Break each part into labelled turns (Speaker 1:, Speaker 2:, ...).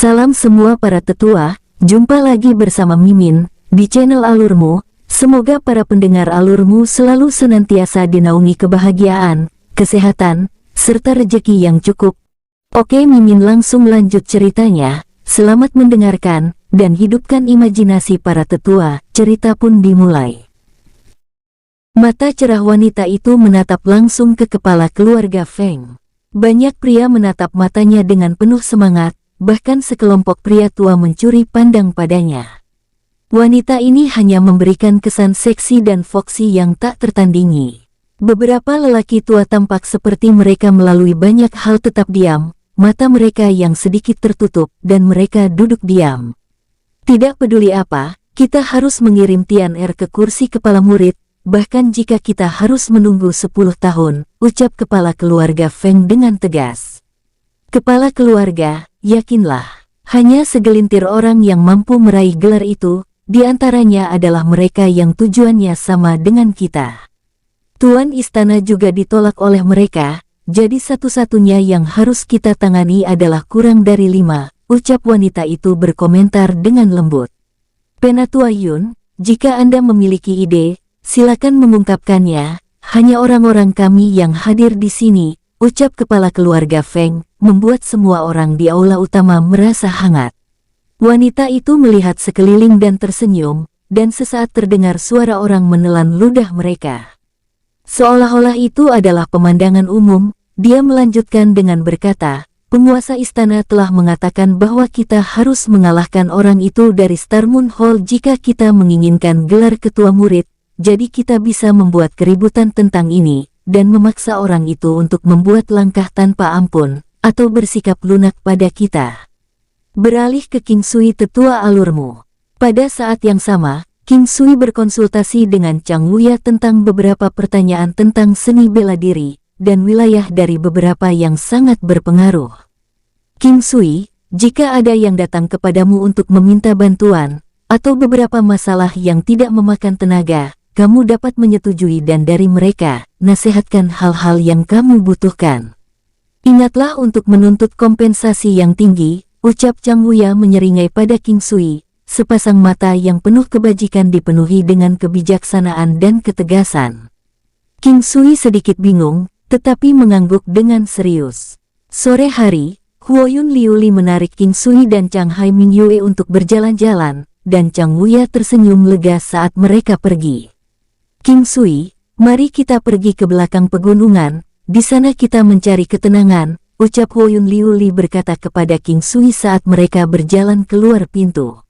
Speaker 1: Salam semua para tetua, jumpa lagi bersama Mimin di channel Alurmu. Semoga para pendengar Alurmu selalu senantiasa dinaungi kebahagiaan, kesehatan, serta rejeki yang cukup. Oke, Mimin langsung lanjut ceritanya. Selamat mendengarkan dan hidupkan imajinasi para tetua. Cerita pun dimulai. Mata cerah wanita itu menatap langsung ke kepala keluarga Feng. Banyak pria menatap matanya dengan penuh semangat, bahkan sekelompok pria tua mencuri pandang padanya. Wanita ini hanya memberikan kesan seksi dan foksi yang tak tertandingi. Beberapa lelaki tua tampak seperti mereka melalui banyak hal tetap diam, mata mereka yang sedikit tertutup dan mereka duduk diam. Tidak peduli apa, kita harus mengirim Tian Er ke kursi kepala murid, bahkan jika kita harus menunggu 10 tahun, ucap kepala keluarga Feng dengan tegas. Kepala keluarga, yakinlah, hanya segelintir orang yang mampu meraih gelar itu, di antaranya adalah mereka yang tujuannya sama dengan kita. Tuan istana juga ditolak oleh mereka, jadi satu-satunya yang harus kita tangani adalah kurang dari 5, ucap wanita itu berkomentar dengan lembut. Penatua Yun, jika Anda memiliki ide, silakan mengungkapkannya, hanya orang-orang kami yang hadir di sini, ucap kepala keluarga Feng, membuat semua orang di aula utama merasa hangat. Wanita itu melihat sekeliling dan tersenyum, dan sesaat terdengar suara orang menelan ludah mereka. Seolah-olah itu adalah pemandangan umum, dia melanjutkan dengan berkata, penguasa istana telah mengatakan bahwa kita harus mengalahkan orang itu dari Star Moon Hall jika kita menginginkan gelar ketua murid. Jadi kita bisa membuat keributan tentang ini, dan memaksa orang itu untuk membuat langkah tanpa ampun, atau bersikap lunak pada kita. Beralih ke King Sui, tetua Alurmu. Pada saat yang sama, King Sui berkonsultasi dengan Chang Wuya tentang beberapa pertanyaan tentang seni bela diri, dan wilayah dari beberapa yang sangat berpengaruh. King Sui, jika ada yang datang kepadamu untuk meminta bantuan, atau beberapa masalah yang tidak memakan tenaga, kamu dapat menyetujui dan dari mereka, nasihatkan hal-hal yang kamu butuhkan. Ingatlah untuk menuntut kompensasi yang tinggi, ucap Chang Wuya menyeringai pada King Sui, sepasang mata yang penuh kebajikan dipenuhi dengan kebijaksanaan dan ketegasan. King Sui sedikit bingung, tetapi mengangguk dengan serius. Sore hari, Huoyun Liuli menarik King Sui dan Chang Hai Mingyue untuk berjalan-jalan, dan Chang Wuya tersenyum lega saat mereka pergi. King Sui, mari kita pergi ke belakang pegunungan, di sana kita mencari ketenangan, ucap Huoyun Liuli berkata kepada King Sui saat mereka berjalan keluar pintu.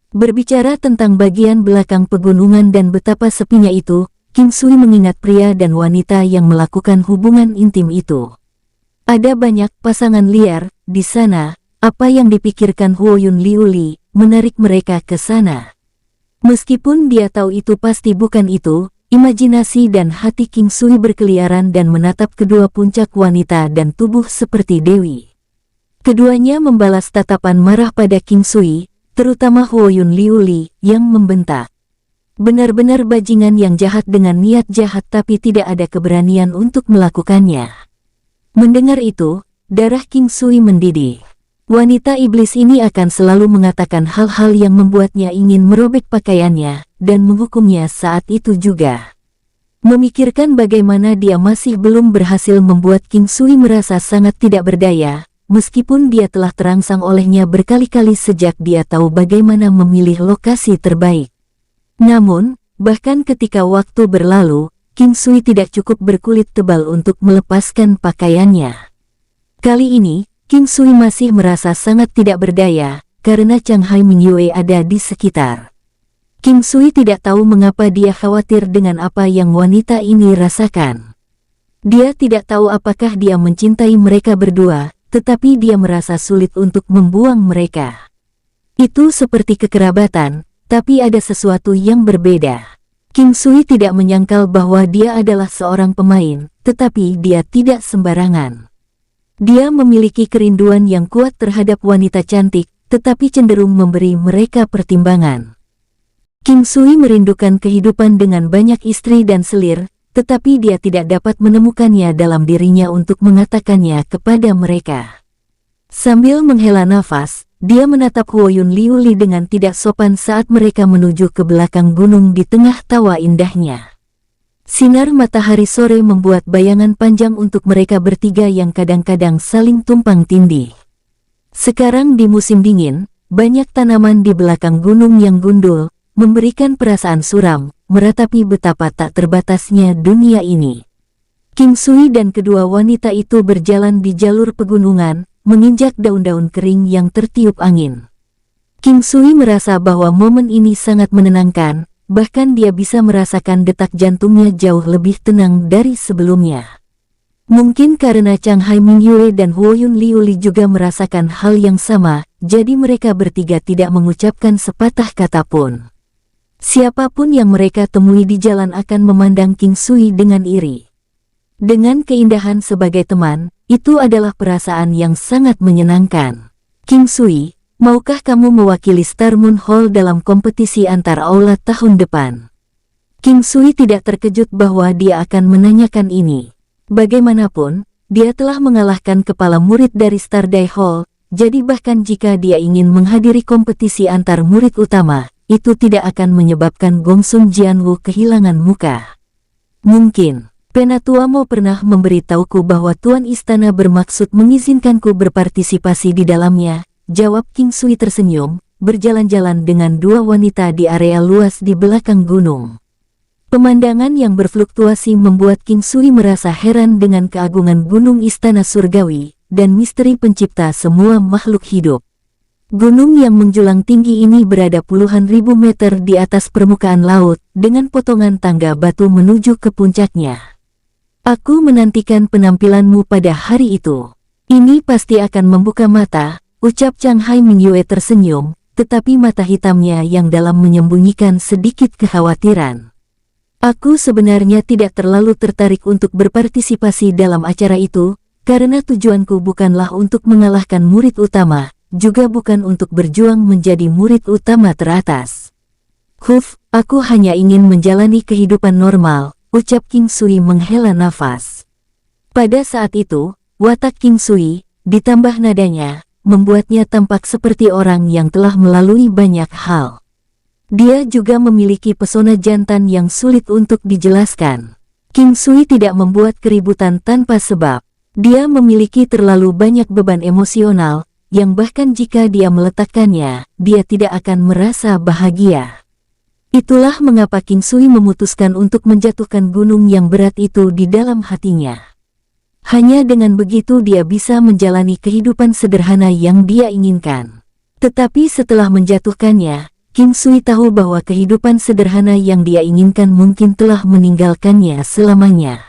Speaker 1: Berbicara tentang bagian belakang pegunungan dan betapa sepinya itu, King Sui mengingat pria dan wanita yang melakukan hubungan intim itu. Ada banyak pasangan liar di sana, apa yang dipikirkan Huoyun Liuli, menarik mereka ke sana. Meskipun dia tahu itu pasti bukan itu, imajinasi dan hati King Sui berkeliaran dan menatap kedua puncak wanita dan tubuh seperti dewi. Keduanya membalas tatapan marah pada King Sui, terutama Huoyun Liuli, yang membentak. Benar-benar bajingan yang jahat dengan niat jahat tapi tidak ada keberanian untuk melakukannya. Mendengar itu, darah King Sui mendidih. Wanita iblis ini akan selalu mengatakan hal-hal yang membuatnya ingin merobek pakaiannya, dan menghukumnya saat itu juga. Memikirkan bagaimana dia masih belum berhasil membuat King Sui merasa sangat tidak berdaya, meskipun dia telah terangsang olehnya berkali-kali sejak dia tahu bagaimana memilih lokasi terbaik. Namun, bahkan ketika waktu berlalu, King Sui tidak cukup berkulit tebal untuk melepaskan pakaiannya. Kali ini, King Sui masih merasa sangat tidak berdaya, karena Chang Hai Mingyue ada di sekitar. King Sui tidak tahu mengapa dia khawatir dengan apa yang wanita ini rasakan. Dia tidak tahu apakah dia mencintai mereka berdua, tetapi dia merasa sulit untuk membuang mereka. Itu seperti kekerabatan, tapi ada sesuatu yang berbeda. King Sui tidak menyangkal bahwa dia adalah seorang pemain, tetapi dia tidak sembarangan. Dia memiliki kerinduan yang kuat terhadap wanita cantik, tetapi cenderung memberi mereka pertimbangan. King Sui merindukan kehidupan dengan banyak istri dan selir, tetapi dia tidak dapat menemukannya dalam dirinya untuk mengatakannya kepada mereka. Sambil menghela nafas, dia menatap Huoyun Liuli dengan tidak sopan saat mereka menuju ke belakang gunung di tengah tawa indahnya. Sinar matahari sore membuat bayangan panjang untuk mereka bertiga yang kadang-kadang saling tumpang tindih. Sekarang di musim dingin, banyak tanaman di belakang gunung yang gundul, memberikan perasaan suram, meratapi betapa tak terbatasnya dunia ini. King Sui dan kedua wanita itu berjalan di jalur pegunungan, menginjak daun-daun kering yang tertiup angin. King Sui merasa bahwa momen ini sangat menenangkan, bahkan dia bisa merasakan detak jantungnya jauh lebih tenang dari sebelumnya. Mungkin karena Chang Hai Mingyue dan Huoyun Liuli juga merasakan hal yang sama, jadi mereka bertiga tidak mengucapkan sepatah kata pun. Siapapun yang mereka temui di jalan akan memandang King Sui dengan iri. Dengan keindahan sebagai teman, itu adalah perasaan yang sangat menyenangkan. King Sui, maukah kamu mewakili Star Moon Hall dalam kompetisi antar aula tahun depan? King Sui tidak terkejut bahwa dia akan menanyakan ini. Bagaimanapun, dia telah mengalahkan kepala murid dari Star Dai Hall, jadi bahkan jika dia ingin menghadiri kompetisi antar murid utama, itu tidak akan menyebabkan Gong Sun Jianwu kehilangan muka. Mungkin Penatuamu pernah memberitahuku bahwa Tuan Istana bermaksud mengizinkanku berpartisipasi di dalamnya, jawab King Sui tersenyum, berjalan-jalan dengan dua wanita di area luas di belakang gunung. Pemandangan yang berfluktuasi membuat King Sui merasa heran dengan keagungan gunung Istana Surgawi, dan misteri pencipta semua makhluk hidup. Gunung yang menjulang tinggi ini berada puluhan ribu meter di atas permukaan laut, dengan potongan tangga batu menuju ke puncaknya. Aku menantikan penampilanmu pada hari itu. Ini pasti akan membuka mata, ucap Chang Hai Mingyue tersenyum, tetapi mata hitamnya yang dalam menyembunyikan sedikit kekhawatiran. Aku sebenarnya tidak terlalu tertarik untuk berpartisipasi dalam acara itu, karena tujuanku bukanlah untuk mengalahkan murid utama, juga bukan untuk berjuang menjadi murid utama teratas. Aku hanya ingin menjalani kehidupan normal, ucap King Sui menghela nafas. Pada saat itu, watak King Sui, ditambah nadanya, membuatnya tampak seperti orang yang telah melalui banyak hal. Dia juga memiliki pesona jantan yang sulit untuk dijelaskan. King Sui tidak membuat keributan tanpa sebab. Dia memiliki terlalu banyak beban emosional, yang bahkan jika dia meletakkannya, dia tidak akan merasa bahagia. Itulah mengapa King Sui memutuskan untuk menjatuhkan gunung yang berat itu di dalam hatinya. Hanya dengan begitu dia bisa menjalani kehidupan sederhana yang dia inginkan. Tetapi setelah menjatuhkannya, King Sui tahu bahwa kehidupan sederhana yang dia inginkan mungkin telah meninggalkannya selamanya.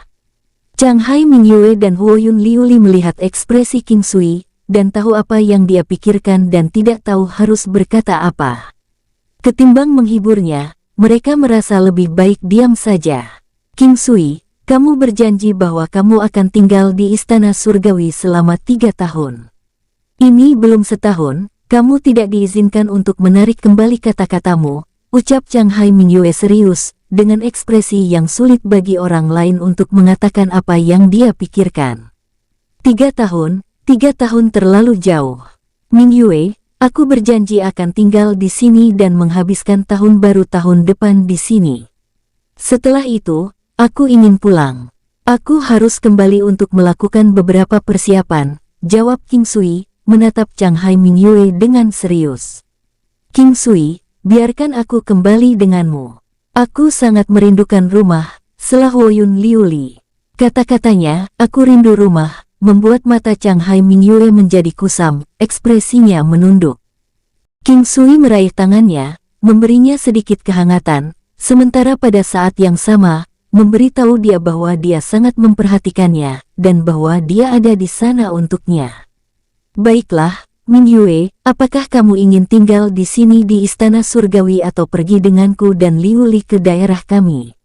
Speaker 1: Chang Hai Mingyue dan Huoyun Liuli melihat ekspresi King Sui, dan tahu apa yang dia pikirkan dan tidak tahu harus berkata apa. Ketimbang menghiburnya, mereka merasa lebih baik diam saja. King Sui, kamu berjanji bahwa kamu akan tinggal di Istana Surgawi selama 3 tahun. Ini belum setahun, kamu tidak diizinkan untuk menarik kembali kata-katamu, ucap Chang Hai Mingyue serius, dengan ekspresi yang sulit bagi orang lain untuk mengatakan apa yang dia pikirkan. 3 tahun terlalu jauh. Mingyue, aku berjanji akan tinggal di sini dan menghabiskan tahun baru tahun depan di sini. Setelah itu, aku ingin pulang. Aku harus kembali untuk melakukan beberapa persiapan, jawab King Sui, menatap Chang Hai Mingyue dengan serius. King Sui, biarkan aku kembali denganmu. Aku sangat merindukan rumah, sela Huoyun Liuli. Kata-katanya, aku rindu rumah, membuat mata Chang Hai Mingyue menjadi kusam, ekspresinya menunduk. King Sui meraih tangannya, memberinya sedikit kehangatan, sementara pada saat yang sama, memberitahu dia bahwa dia sangat memperhatikannya, dan bahwa dia ada di sana untuknya. Baiklah, Mingyue, apakah kamu ingin tinggal di sini di Istana Surgawi atau pergi denganku dan Liuli ke daerah kami?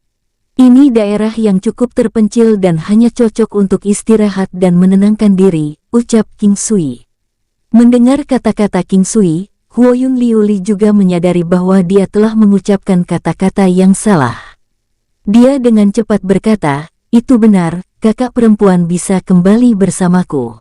Speaker 1: Ini daerah yang cukup terpencil dan hanya cocok untuk istirahat dan menenangkan diri, ucap King Sui. Mendengar kata-kata King Sui, Huoyun Liuli juga menyadari bahwa dia telah mengucapkan kata-kata yang salah. Dia dengan cepat berkata, itu benar, kakak perempuan bisa kembali bersamaku.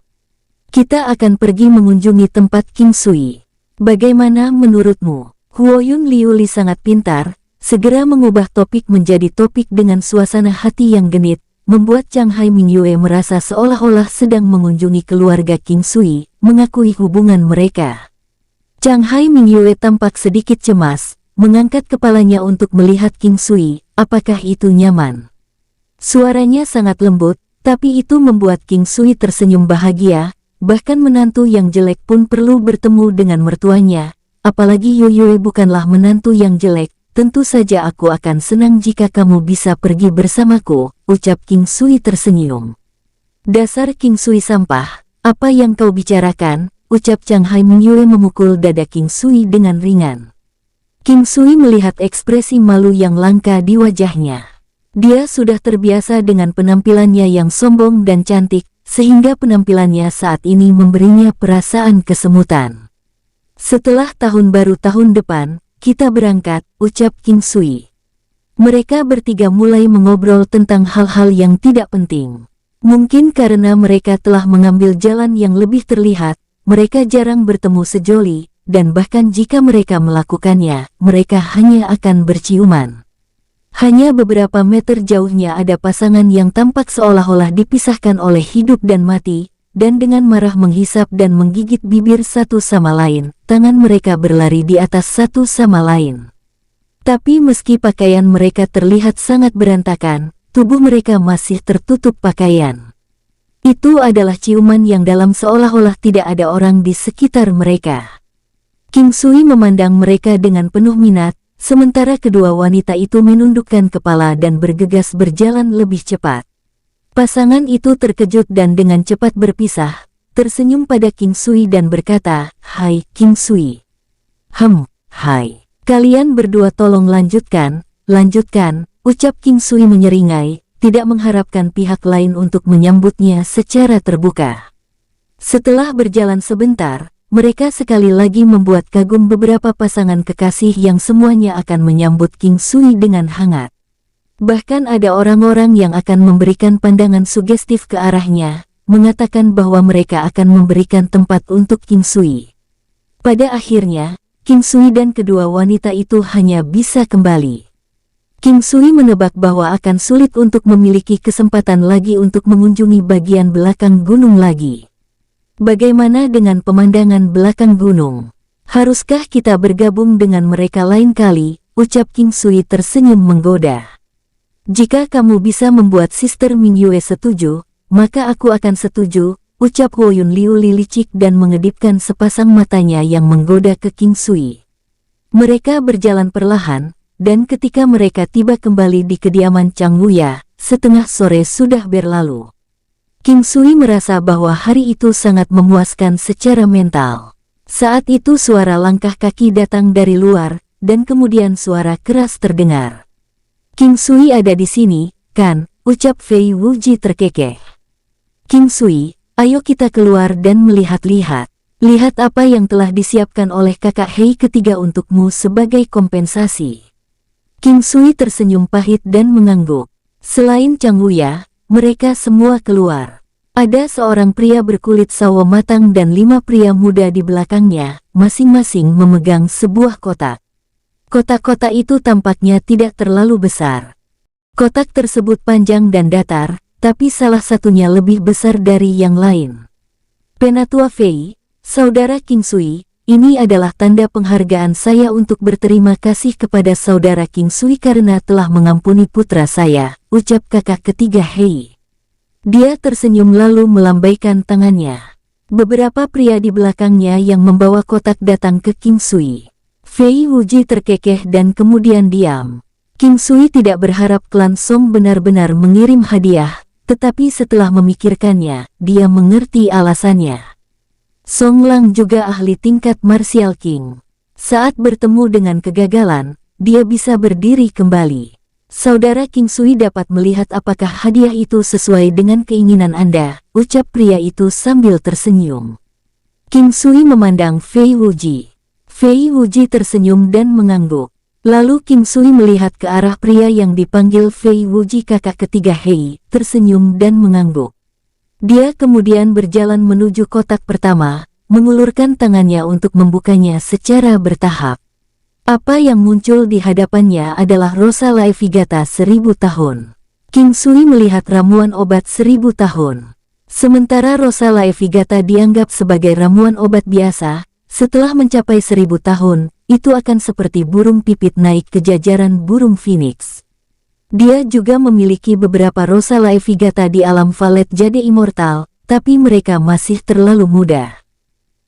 Speaker 1: Kita akan pergi mengunjungi tempat King Sui. Bagaimana menurutmu? Huoyun Liuli sangat pintar, segera mengubah topik menjadi topik dengan suasana hati yang genit, membuat Chang Hai Mingyue merasa seolah-olah sedang mengunjungi keluarga King Sui, mengakui hubungan mereka. Chang Hai Mingyue tampak sedikit cemas, mengangkat kepalanya untuk melihat King Sui, apakah itu nyaman? Suaranya sangat lembut, tapi itu membuat King Sui tersenyum bahagia, bahkan menantu yang jelek pun perlu bertemu dengan mertuanya, apalagi Yue bukanlah menantu yang jelek, tentu saja aku akan senang jika kamu bisa pergi bersamaku, ucap King Sui tersenyum. Dasar King Sui sampah, apa yang kau bicarakan, ucap Chang Hai Mingyue memukul dada King Sui dengan ringan. King Sui melihat ekspresi malu yang langka di wajahnya. Dia sudah terbiasa dengan penampilannya yang sombong dan cantik, sehingga penampilannya saat ini memberinya perasaan kesemutan. Setelah tahun baru tahun depan, kita berangkat, ucap King Sui. Mereka bertiga mulai mengobrol tentang hal-hal yang tidak penting. Mungkin karena mereka telah mengambil jalan yang lebih terlihat, mereka jarang bertemu sejoli, dan bahkan jika mereka melakukannya, mereka hanya akan berciuman. Hanya beberapa meter jauhnya ada pasangan yang tampak seolah-olah dipisahkan oleh hidup dan mati, dan dengan marah menghisap dan menggigit bibir satu sama lain, tangan mereka berlari di atas satu sama lain. Tapi meski pakaian mereka terlihat sangat berantakan, tubuh mereka masih tertutup pakaian. Itu adalah ciuman yang dalam seolah-olah tidak ada orang di sekitar mereka. King Sui memandang mereka dengan penuh minat, sementara kedua wanita itu menundukkan kepala dan bergegas berjalan lebih cepat. Pasangan itu terkejut dan dengan cepat berpisah, tersenyum pada King Sui dan berkata, "Hai, King Sui." Hai. Kalian berdua tolong lanjutkan, ucap King Sui menyeringai, tidak mengharapkan pihak lain untuk menyambutnya secara terbuka. Setelah berjalan sebentar, mereka sekali lagi membuat kagum beberapa pasangan kekasih yang semuanya akan menyambut King Sui dengan hangat. Bahkan ada orang-orang yang akan memberikan pandangan sugestif ke arahnya, mengatakan bahwa mereka akan memberikan tempat untuk King Sui. Pada akhirnya, King Sui dan kedua wanita itu hanya bisa kembali. King Sui menebak bahwa akan sulit untuk memiliki kesempatan lagi untuk mengunjungi bagian belakang gunung lagi. Bagaimana dengan pemandangan belakang gunung? Haruskah kita bergabung dengan mereka lain kali? Ucap King Sui tersenyum menggoda. Jika kamu bisa membuat Sister Mingyue setuju, maka aku akan setuju, ucap Huoyun Liuli licik dan mengedipkan sepasang matanya yang menggoda ke King Sui. Mereka berjalan perlahan, dan ketika mereka tiba kembali di kediaman Chang Wuya, setengah sore sudah berlalu. King Sui merasa bahwa hari itu sangat memuaskan secara mental. Saat itu suara langkah kaki datang dari luar, dan kemudian suara keras terdengar. "King Sui ada di sini, kan?" ucap Fei Wuji terkekeh. "King Sui, ayo kita keluar dan melihat-lihat. Lihat apa yang telah disiapkan oleh kakak Hei ketiga untukmu sebagai kompensasi." King Sui tersenyum pahit dan mengangguk. Selain Chang Wuya, mereka semua keluar. Ada seorang pria berkulit sawo matang dan 5 pria muda di belakangnya, masing-masing memegang sebuah kotak. Kotak-kotak itu tampaknya tidak terlalu besar. Kotak tersebut panjang dan datar, tapi salah satunya lebih besar dari yang lain. "Penatua Fei, saudara King Sui, ini adalah tanda penghargaan saya untuk berterima kasih kepada saudara King Sui karena telah mengampuni putra saya," ucap kakak ketiga Hei. Dia tersenyum lalu melambaikan tangannya. Beberapa pria di belakangnya yang membawa kotak datang ke King Sui. Fei Wuji terkekeh dan kemudian diam. King Sui tidak berharap klan Song benar-benar mengirim hadiah, tetapi setelah memikirkannya, dia mengerti alasannya. Song Lang juga ahli tingkat Martial King. Saat bertemu dengan kegagalan, dia bisa berdiri kembali. "Saudara King Sui dapat melihat apakah hadiah itu sesuai dengan keinginan Anda," ucap pria itu sambil tersenyum. King Sui memandang Fei Wuji. Fei Wuji tersenyum dan mengangguk. Lalu King Sui melihat ke arah pria yang dipanggil Fei Wuji kakak ketiga Hei, tersenyum dan mengangguk. Dia kemudian berjalan menuju kotak pertama, mengulurkan tangannya untuk membukanya secara bertahap. Apa yang muncul di hadapannya adalah Rosa Laevigata 1000 tahun. King Sui melihat ramuan obat 1000 tahun. Sementara Rosa Laevigata dianggap sebagai ramuan obat biasa, setelah mencapai 1000 tahun, itu akan seperti burung pipit naik ke jajaran burung phoenix. Dia juga memiliki beberapa Rosa Laevigata di alam Valet Jade Immortal, tapi mereka masih terlalu muda.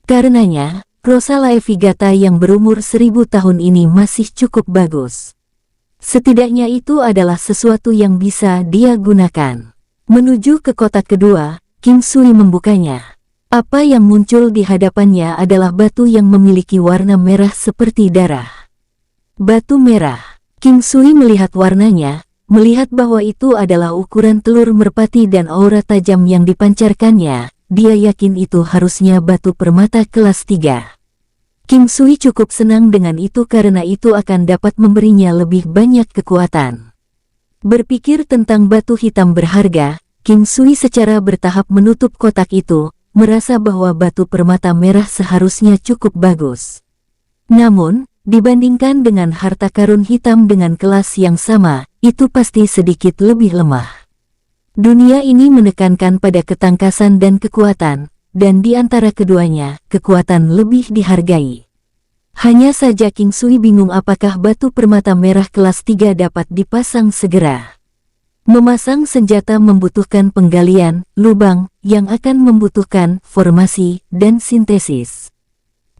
Speaker 1: Karenanya, Rosa Laevigata yang berumur 1000 tahun ini masih cukup bagus. Setidaknya itu adalah sesuatu yang bisa dia gunakan. Menuju ke kotak kedua, King Sui membukanya. Apa yang muncul di hadapannya adalah batu yang memiliki warna merah seperti darah. Batu merah. King Sui melihat warnanya, melihat bahwa itu adalah ukuran telur merpati dan aura tajam yang dipancarkannya. Dia yakin itu harusnya batu permata kelas 3. King Sui cukup senang dengan itu karena itu akan dapat memberinya lebih banyak kekuatan. Berpikir tentang batu hitam berharga, King Sui secara bertahap menutup kotak itu, merasa bahwa batu permata merah seharusnya cukup bagus. Namun, dibandingkan dengan harta karun hitam dengan kelas yang sama, itu pasti sedikit lebih lemah. Dunia ini menekankan pada ketangkasan dan kekuatan, dan di antara keduanya, kekuatan lebih dihargai. Hanya saja King Sui bingung apakah batu permata merah kelas 3 dapat dipasang segera. Memasang senjata membutuhkan penggalian, lubang, yang akan membutuhkan formasi, dan sintesis.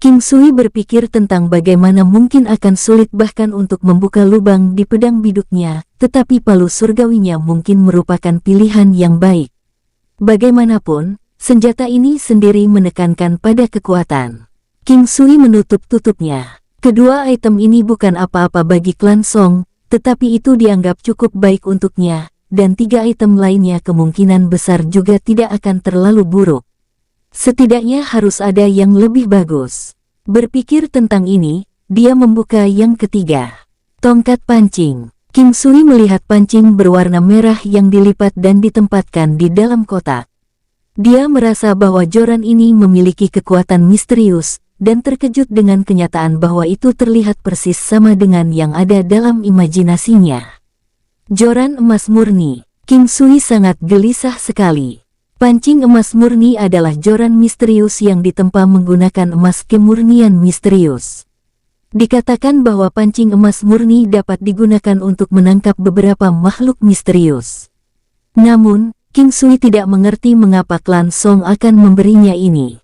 Speaker 1: King Sui berpikir tentang bagaimana mungkin akan sulit bahkan untuk membuka lubang di pedang biduknya, tetapi palu surgawinya mungkin merupakan pilihan yang baik. Bagaimanapun, senjata ini sendiri menekankan pada kekuatan. King Sui menutup tutupnya. Kedua item ini bukan apa-apa bagi klan Song, tetapi itu dianggap cukup baik untuknya, dan 3 item lainnya kemungkinan besar juga tidak akan terlalu buruk. Setidaknya harus ada yang lebih bagus. Berpikir tentang ini, dia membuka yang ketiga. Tongkat pancing. King Sui melihat pancing berwarna merah yang dilipat dan ditempatkan di dalam kotak. Dia merasa bahwa joran ini memiliki kekuatan misterius, dan terkejut dengan kenyataan bahwa itu terlihat persis sama dengan yang ada dalam imajinasinya. Joran emas murni. King Sui sangat gelisah sekali. Pancing emas murni adalah joran misterius yang ditempa menggunakan emas kemurnian misterius. Dikatakan bahwa pancing emas murni dapat digunakan untuk menangkap beberapa makhluk misterius. Namun, King Sui tidak mengerti mengapa klan Song akan memberinya ini.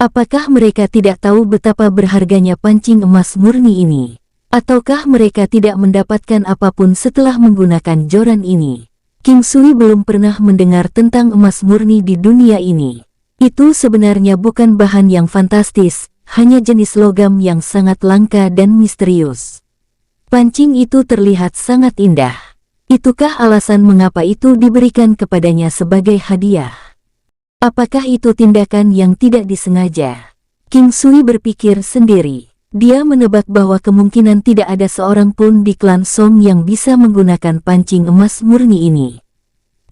Speaker 1: Apakah mereka tidak tahu betapa berharganya pancing emas murni ini? Ataukah mereka tidak mendapatkan apapun setelah menggunakan joran ini? King Sui belum pernah mendengar tentang emas murni di dunia ini. Itu sebenarnya bukan bahan yang fantastis, hanya jenis logam yang sangat langka dan misterius. Pancing itu terlihat sangat indah. Itukah alasan mengapa itu diberikan kepadanya sebagai hadiah? Apakah itu tindakan yang tidak disengaja? King Sui berpikir sendiri. Dia menebak bahwa kemungkinan tidak ada seorang pun di klan Song yang bisa menggunakan pancing emas murni ini.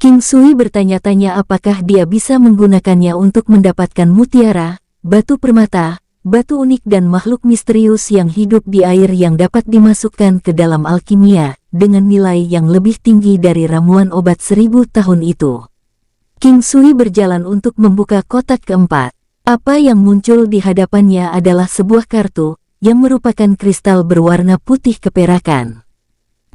Speaker 1: King Sui bertanya-tanya apakah dia bisa menggunakannya untuk mendapatkan mutiara, batu permata, batu unik dan makhluk misterius yang hidup di air yang dapat dimasukkan ke dalam alkimia, dengan nilai yang lebih tinggi dari ramuan obat 1000 tahun itu. King Sui berjalan untuk membuka kotak keempat. Apa yang muncul di hadapannya adalah sebuah kartu, yang merupakan kristal berwarna putih keperakan.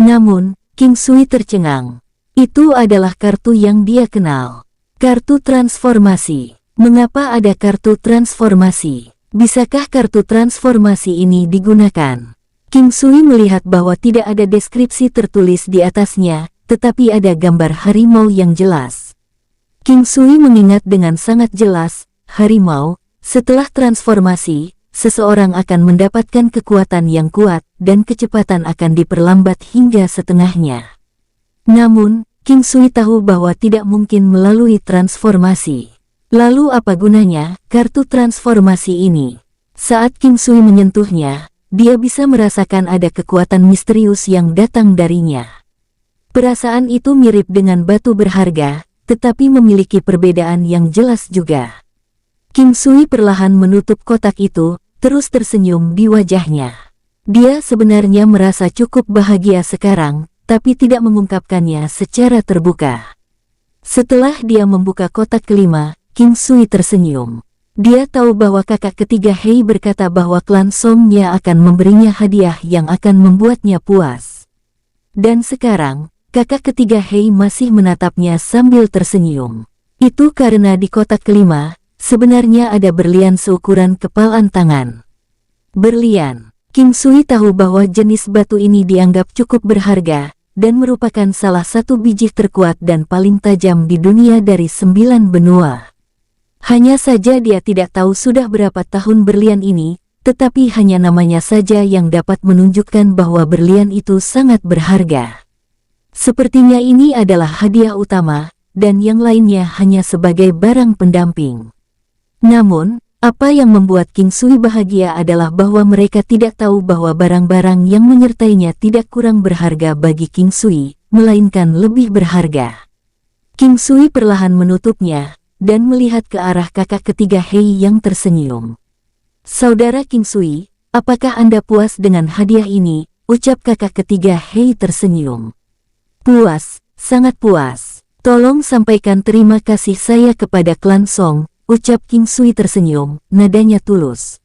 Speaker 1: Namun, King Sui tercengang. Itu adalah kartu yang dia kenal. Kartu transformasi. Mengapa ada kartu transformasi? Bisakah kartu transformasi ini digunakan? King Sui melihat bahwa tidak ada deskripsi tertulis di atasnya, tetapi ada gambar harimau yang jelas. King Sui mengingat dengan sangat jelas, harimau, setelah transformasi, seseorang akan mendapatkan kekuatan yang kuat, dan kecepatan akan diperlambat hingga setengahnya. Namun, King Sui tahu bahwa tidak mungkin melalui transformasi. Lalu apa gunanya kartu transformasi ini? Saat King Sui menyentuhnya, dia bisa merasakan ada kekuatan misterius yang datang darinya. Perasaan itu mirip dengan batu berharga, tetapi memiliki perbedaan yang jelas juga. King Sui perlahan menutup kotak itu, terus tersenyum di wajahnya. Dia sebenarnya merasa cukup bahagia sekarang, tapi tidak mengungkapkannya secara terbuka. Setelah dia membuka kotak kelima, King Sui tersenyum. Dia tahu bahwa kakak ketiga Hei berkata bahwa klan Song-nya akan memberinya hadiah yang akan membuatnya puas. Dan sekarang, kakak ketiga Hei masih menatapnya sambil tersenyum. Itu karena di kotak kelima, sebenarnya ada berlian seukuran kepalan tangan. Berlian. King Sui tahu bahwa jenis batu ini dianggap cukup berharga, dan merupakan salah satu biji terkuat dan paling tajam di dunia dari 9 benua. Hanya saja dia tidak tahu sudah berapa tahun berlian ini, tetapi hanya namanya saja yang dapat menunjukkan bahwa berlian itu sangat berharga. Sepertinya ini adalah hadiah utama, dan yang lainnya hanya sebagai barang pendamping. Namun, apa yang membuat King Sui bahagia adalah bahwa mereka tidak tahu bahwa barang-barang yang menyertainya tidak kurang berharga bagi King Sui, melainkan lebih berharga. King Sui perlahan menutupnya, dan melihat ke arah kakak ketiga Hei yang tersenyum. Saudara King Sui, apakah Anda puas dengan hadiah ini? Ucap kakak ketiga Hei tersenyum. Puas, sangat puas. Tolong sampaikan terima kasih saya kepada klan Song. Ucap King Sui tersenyum, nadanya tulus.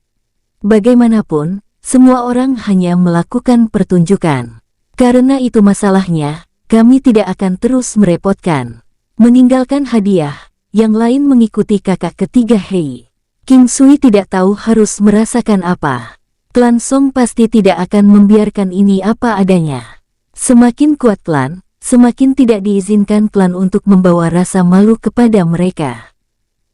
Speaker 1: Bagaimanapun, semua orang hanya melakukan pertunjukan. Karena itu masalahnya, kami tidak akan terus merepotkan. Meninggalkan hadiah, yang lain mengikuti kakak ketiga Hei. King Sui tidak tahu harus merasakan apa. Klan Song pasti tidak akan membiarkan ini apa adanya. Semakin kuat klan, semakin tidak diizinkan klan untuk membawa rasa malu kepada mereka.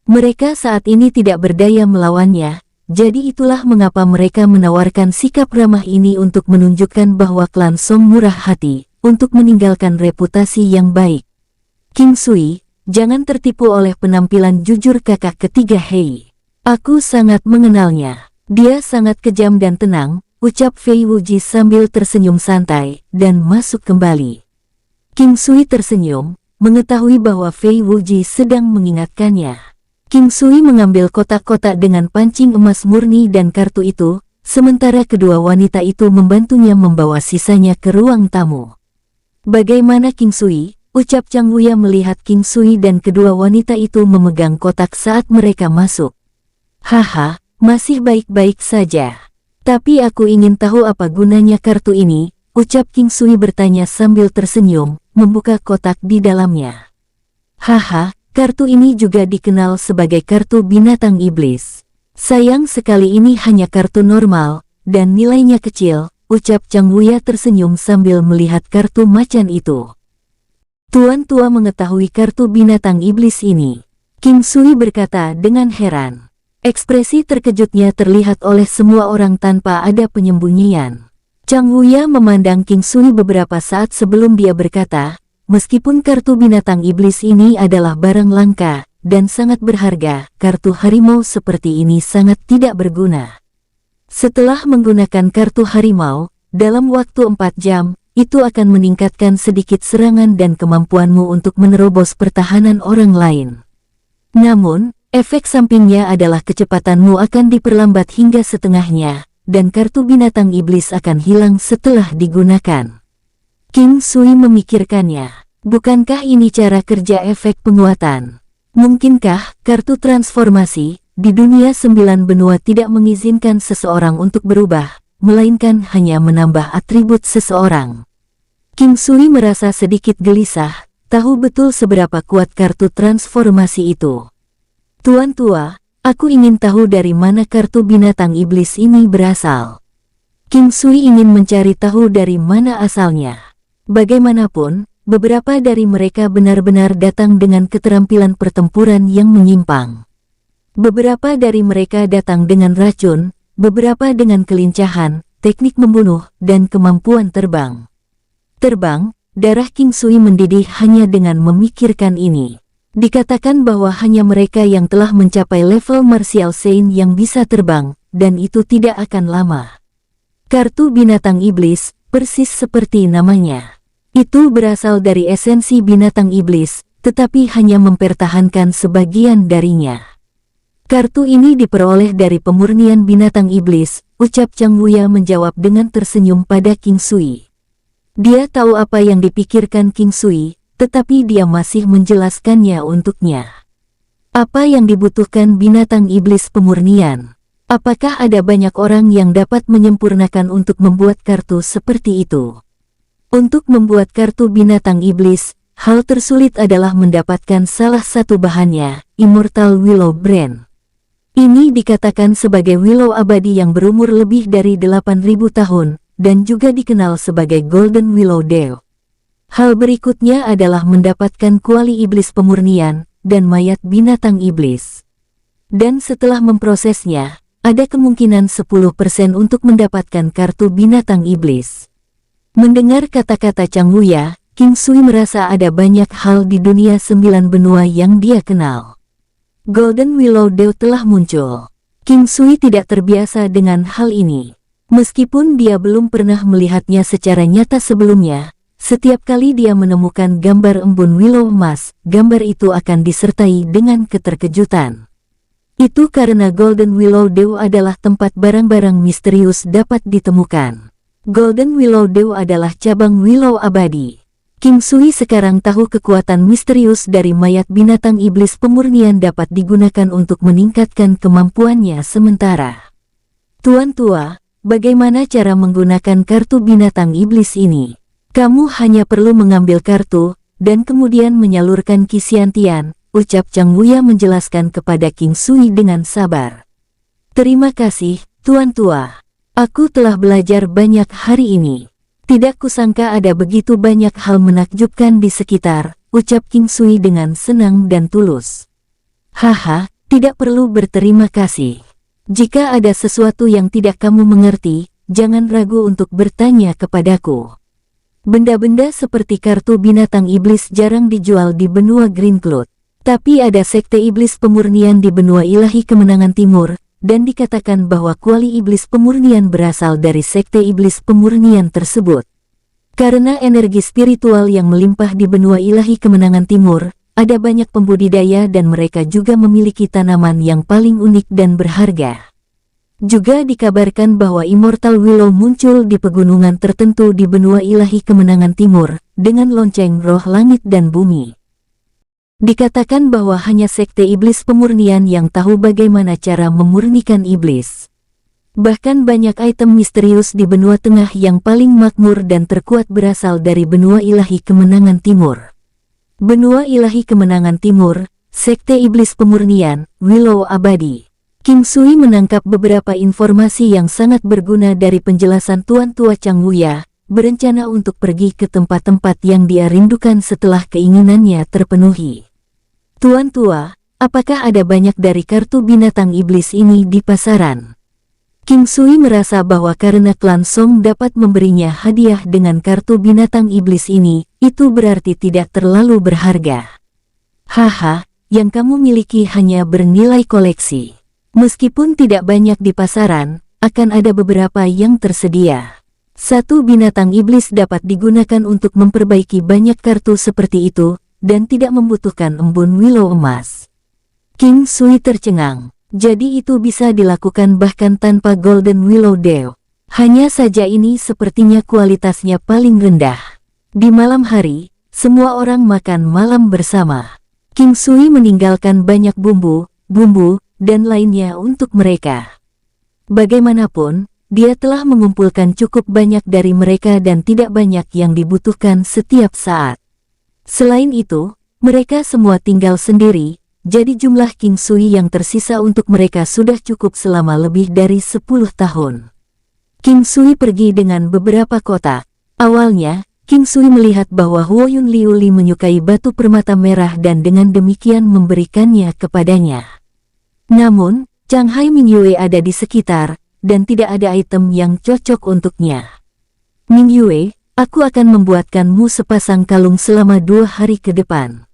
Speaker 1: Mereka saat ini tidak berdaya melawannya, jadi itulah mengapa mereka menawarkan sikap ramah ini untuk menunjukkan bahwa klan Song murah hati, untuk meninggalkan reputasi yang baik. King Sui, jangan tertipu oleh penampilan jujur kakak ketiga Hei. Aku sangat mengenalnya. Dia sangat kejam dan tenang, ucap Fei Wuji sambil tersenyum santai, dan masuk kembali. King Sui tersenyum, mengetahui bahwa Fei Wuji sedang mengingatkannya. King Sui mengambil kotak-kotak dengan pancing emas murni dan kartu itu, sementara kedua wanita itu membantunya membawa sisanya ke ruang tamu. Bagaimana King Sui? Ucap Chang Wuya melihat King Sui dan kedua wanita itu memegang kotak saat mereka masuk. Haha, masih baik-baik saja. Tapi aku ingin tahu apa gunanya kartu ini, ucap King Sui bertanya sambil tersenyum, membuka kotak di dalamnya. Haha. Kartu ini juga dikenal sebagai kartu binatang iblis. Sayang sekali ini hanya kartu normal, dan nilainya kecil, ucap Chang Wuya tersenyum sambil melihat kartu macan itu. Tuan tua mengetahui kartu binatang iblis ini. King Sui berkata dengan heran. Ekspresi terkejutnya terlihat oleh semua orang tanpa ada penyembunyian. Chang Wuya memandang King Sui beberapa saat sebelum dia berkata, meskipun kartu binatang iblis ini adalah barang langka dan sangat berharga, kartu harimau seperti ini sangat tidak berguna. Setelah menggunakan kartu harimau, dalam waktu 4 jam, itu akan meningkatkan sedikit serangan dan kemampuanmu untuk menerobos pertahanan orang lain. Namun, efek sampingnya adalah kecepatanmu akan diperlambat hingga setengahnya, dan kartu binatang iblis akan hilang setelah digunakan. King Sui memikirkannya. Bukankah ini cara kerja efek penguatan? Mungkinkah kartu transformasi di dunia 9 benua tidak mengizinkan seseorang untuk berubah, melainkan hanya menambah atribut seseorang? King Sui merasa sedikit gelisah, tahu betul seberapa kuat kartu transformasi itu. Tuan tua, aku ingin tahu dari mana kartu binatang iblis ini berasal. King Sui ingin mencari tahu dari mana asalnya. Bagaimanapun, beberapa dari mereka benar-benar datang dengan keterampilan pertempuran yang menyimpang. Beberapa dari mereka datang dengan racun, beberapa dengan kelincahan, teknik membunuh, dan kemampuan terbang. Terbang, darah King Sui mendidih hanya dengan memikirkan ini. Dikatakan bahwa hanya mereka yang telah mencapai level martial saint yang bisa terbang, dan itu tidak akan lama. Kartu binatang iblis, persis seperti namanya. Itu berasal dari esensi binatang iblis, tetapi hanya mempertahankan sebagian darinya. Kartu ini diperoleh dari pemurnian binatang iblis, ucap Chang Wuya menjawab dengan tersenyum pada King Sui. Dia tahu apa yang dipikirkan King Sui, tetapi dia masih menjelaskannya untuknya. Apa yang dibutuhkan binatang iblis pemurnian? Apakah ada banyak orang yang dapat menyempurnakan untuk membuat kartu seperti itu? Untuk membuat kartu binatang iblis, hal tersulit adalah mendapatkan salah satu bahannya, Immortal Willow Brand. Ini dikatakan sebagai willow abadi yang berumur lebih dari 8.000 tahun, dan juga dikenal sebagai Golden Willow Dew. Hal berikutnya adalah mendapatkan kuali iblis pemurnian, dan mayat binatang iblis. Dan setelah memprosesnya, ada kemungkinan 10% untuk mendapatkan kartu binatang iblis. Mendengar kata-kata Chang Wuya, King Sui merasa ada banyak hal di dunia 9 benua yang dia kenal. Golden Willow Dew telah muncul. King Sui tidak terbiasa dengan hal ini. Meskipun dia belum pernah melihatnya secara nyata sebelumnya, setiap kali dia menemukan gambar embun willow emas, gambar itu akan disertai dengan keterkejutan. Itu karena Golden Willow Dew adalah tempat barang-barang misterius dapat ditemukan. Golden Willow Dew adalah cabang willow abadi. King Sui sekarang tahu kekuatan misterius dari mayat binatang iblis pemurnian dapat digunakan untuk meningkatkan kemampuannya sementara. Tuan Tua, bagaimana cara menggunakan kartu binatang iblis ini? Kamu hanya perlu mengambil kartu, dan kemudian menyalurkan Qixantian, ucap Chang Wuya menjelaskan kepada King Sui dengan sabar. Terima kasih, Tuan Tua. Aku telah belajar banyak hari ini. Tidak kusangka ada begitu banyak hal menakjubkan di sekitar, ucap King Sui dengan senang dan tulus. Haha, tidak perlu berterima kasih. Jika ada sesuatu yang tidak kamu mengerti, jangan ragu untuk bertanya kepadaku. Benda-benda seperti kartu binatang iblis jarang dijual di benua Green Cloud. Tapi ada sekte iblis pemurnian di benua ilahi kemenangan timur, dan dikatakan bahwa kuali iblis pemurnian berasal dari sekte iblis pemurnian tersebut. Karena energi spiritual yang melimpah di benua ilahi kemenangan timur, ada banyak pembudidaya dan mereka juga memiliki tanaman yang paling unik dan berharga. Juga dikabarkan bahwa Immortal Willow muncul di pegunungan tertentu di benua ilahi kemenangan timur, dengan lonceng roh langit dan bumi. Dikatakan bahwa hanya sekte iblis pemurnian yang tahu bagaimana cara memurnikan iblis. Bahkan banyak item misterius di benua tengah yang paling makmur dan terkuat berasal dari benua ilahi kemenangan timur. Benua ilahi kemenangan timur, sekte iblis pemurnian, Willow Abadi. King Sui menangkap beberapa informasi yang sangat berguna dari penjelasan Tuan Tua Chang Wuya, berencana untuk pergi ke tempat-tempat yang dia rindukan setelah keinginannya terpenuhi. Tuan Tua, apakah ada banyak dari kartu binatang iblis ini di pasaran? King Sui merasa bahwa karena klan Song dapat memberinya hadiah dengan kartu binatang iblis ini, itu berarti tidak terlalu berharga. Haha, yang kamu miliki hanya bernilai koleksi. Meskipun tidak banyak di pasaran, akan ada beberapa yang tersedia. Satu binatang iblis dapat digunakan untuk memperbaiki banyak kartu seperti itu, dan tidak membutuhkan embun willow emas. King Sui tercengang. Jadi itu bisa dilakukan bahkan tanpa Golden Willow Dew. Hanya saja ini sepertinya kualitasnya paling rendah. Di malam hari, semua orang makan malam bersama. King Sui meninggalkan banyak bumbu, dan lainnya untuk mereka. Bagaimanapun, dia telah mengumpulkan cukup banyak dari mereka dan tidak banyak yang dibutuhkan setiap saat. Selain itu, mereka semua tinggal sendiri, jadi jumlah King Sui yang tersisa untuk mereka sudah cukup selama lebih dari 10 tahun. King Sui pergi dengan beberapa kota. Awalnya, King Sui melihat bahwa Huoyun Liuli menyukai batu permata merah dan dengan demikian memberikannya kepadanya. Namun, Chang Hai Mingyue ada di sekitar, dan tidak ada item yang cocok untuknya. Mingyue, aku akan membuatkanmu sepasang kalung selama 2 hari ke depan.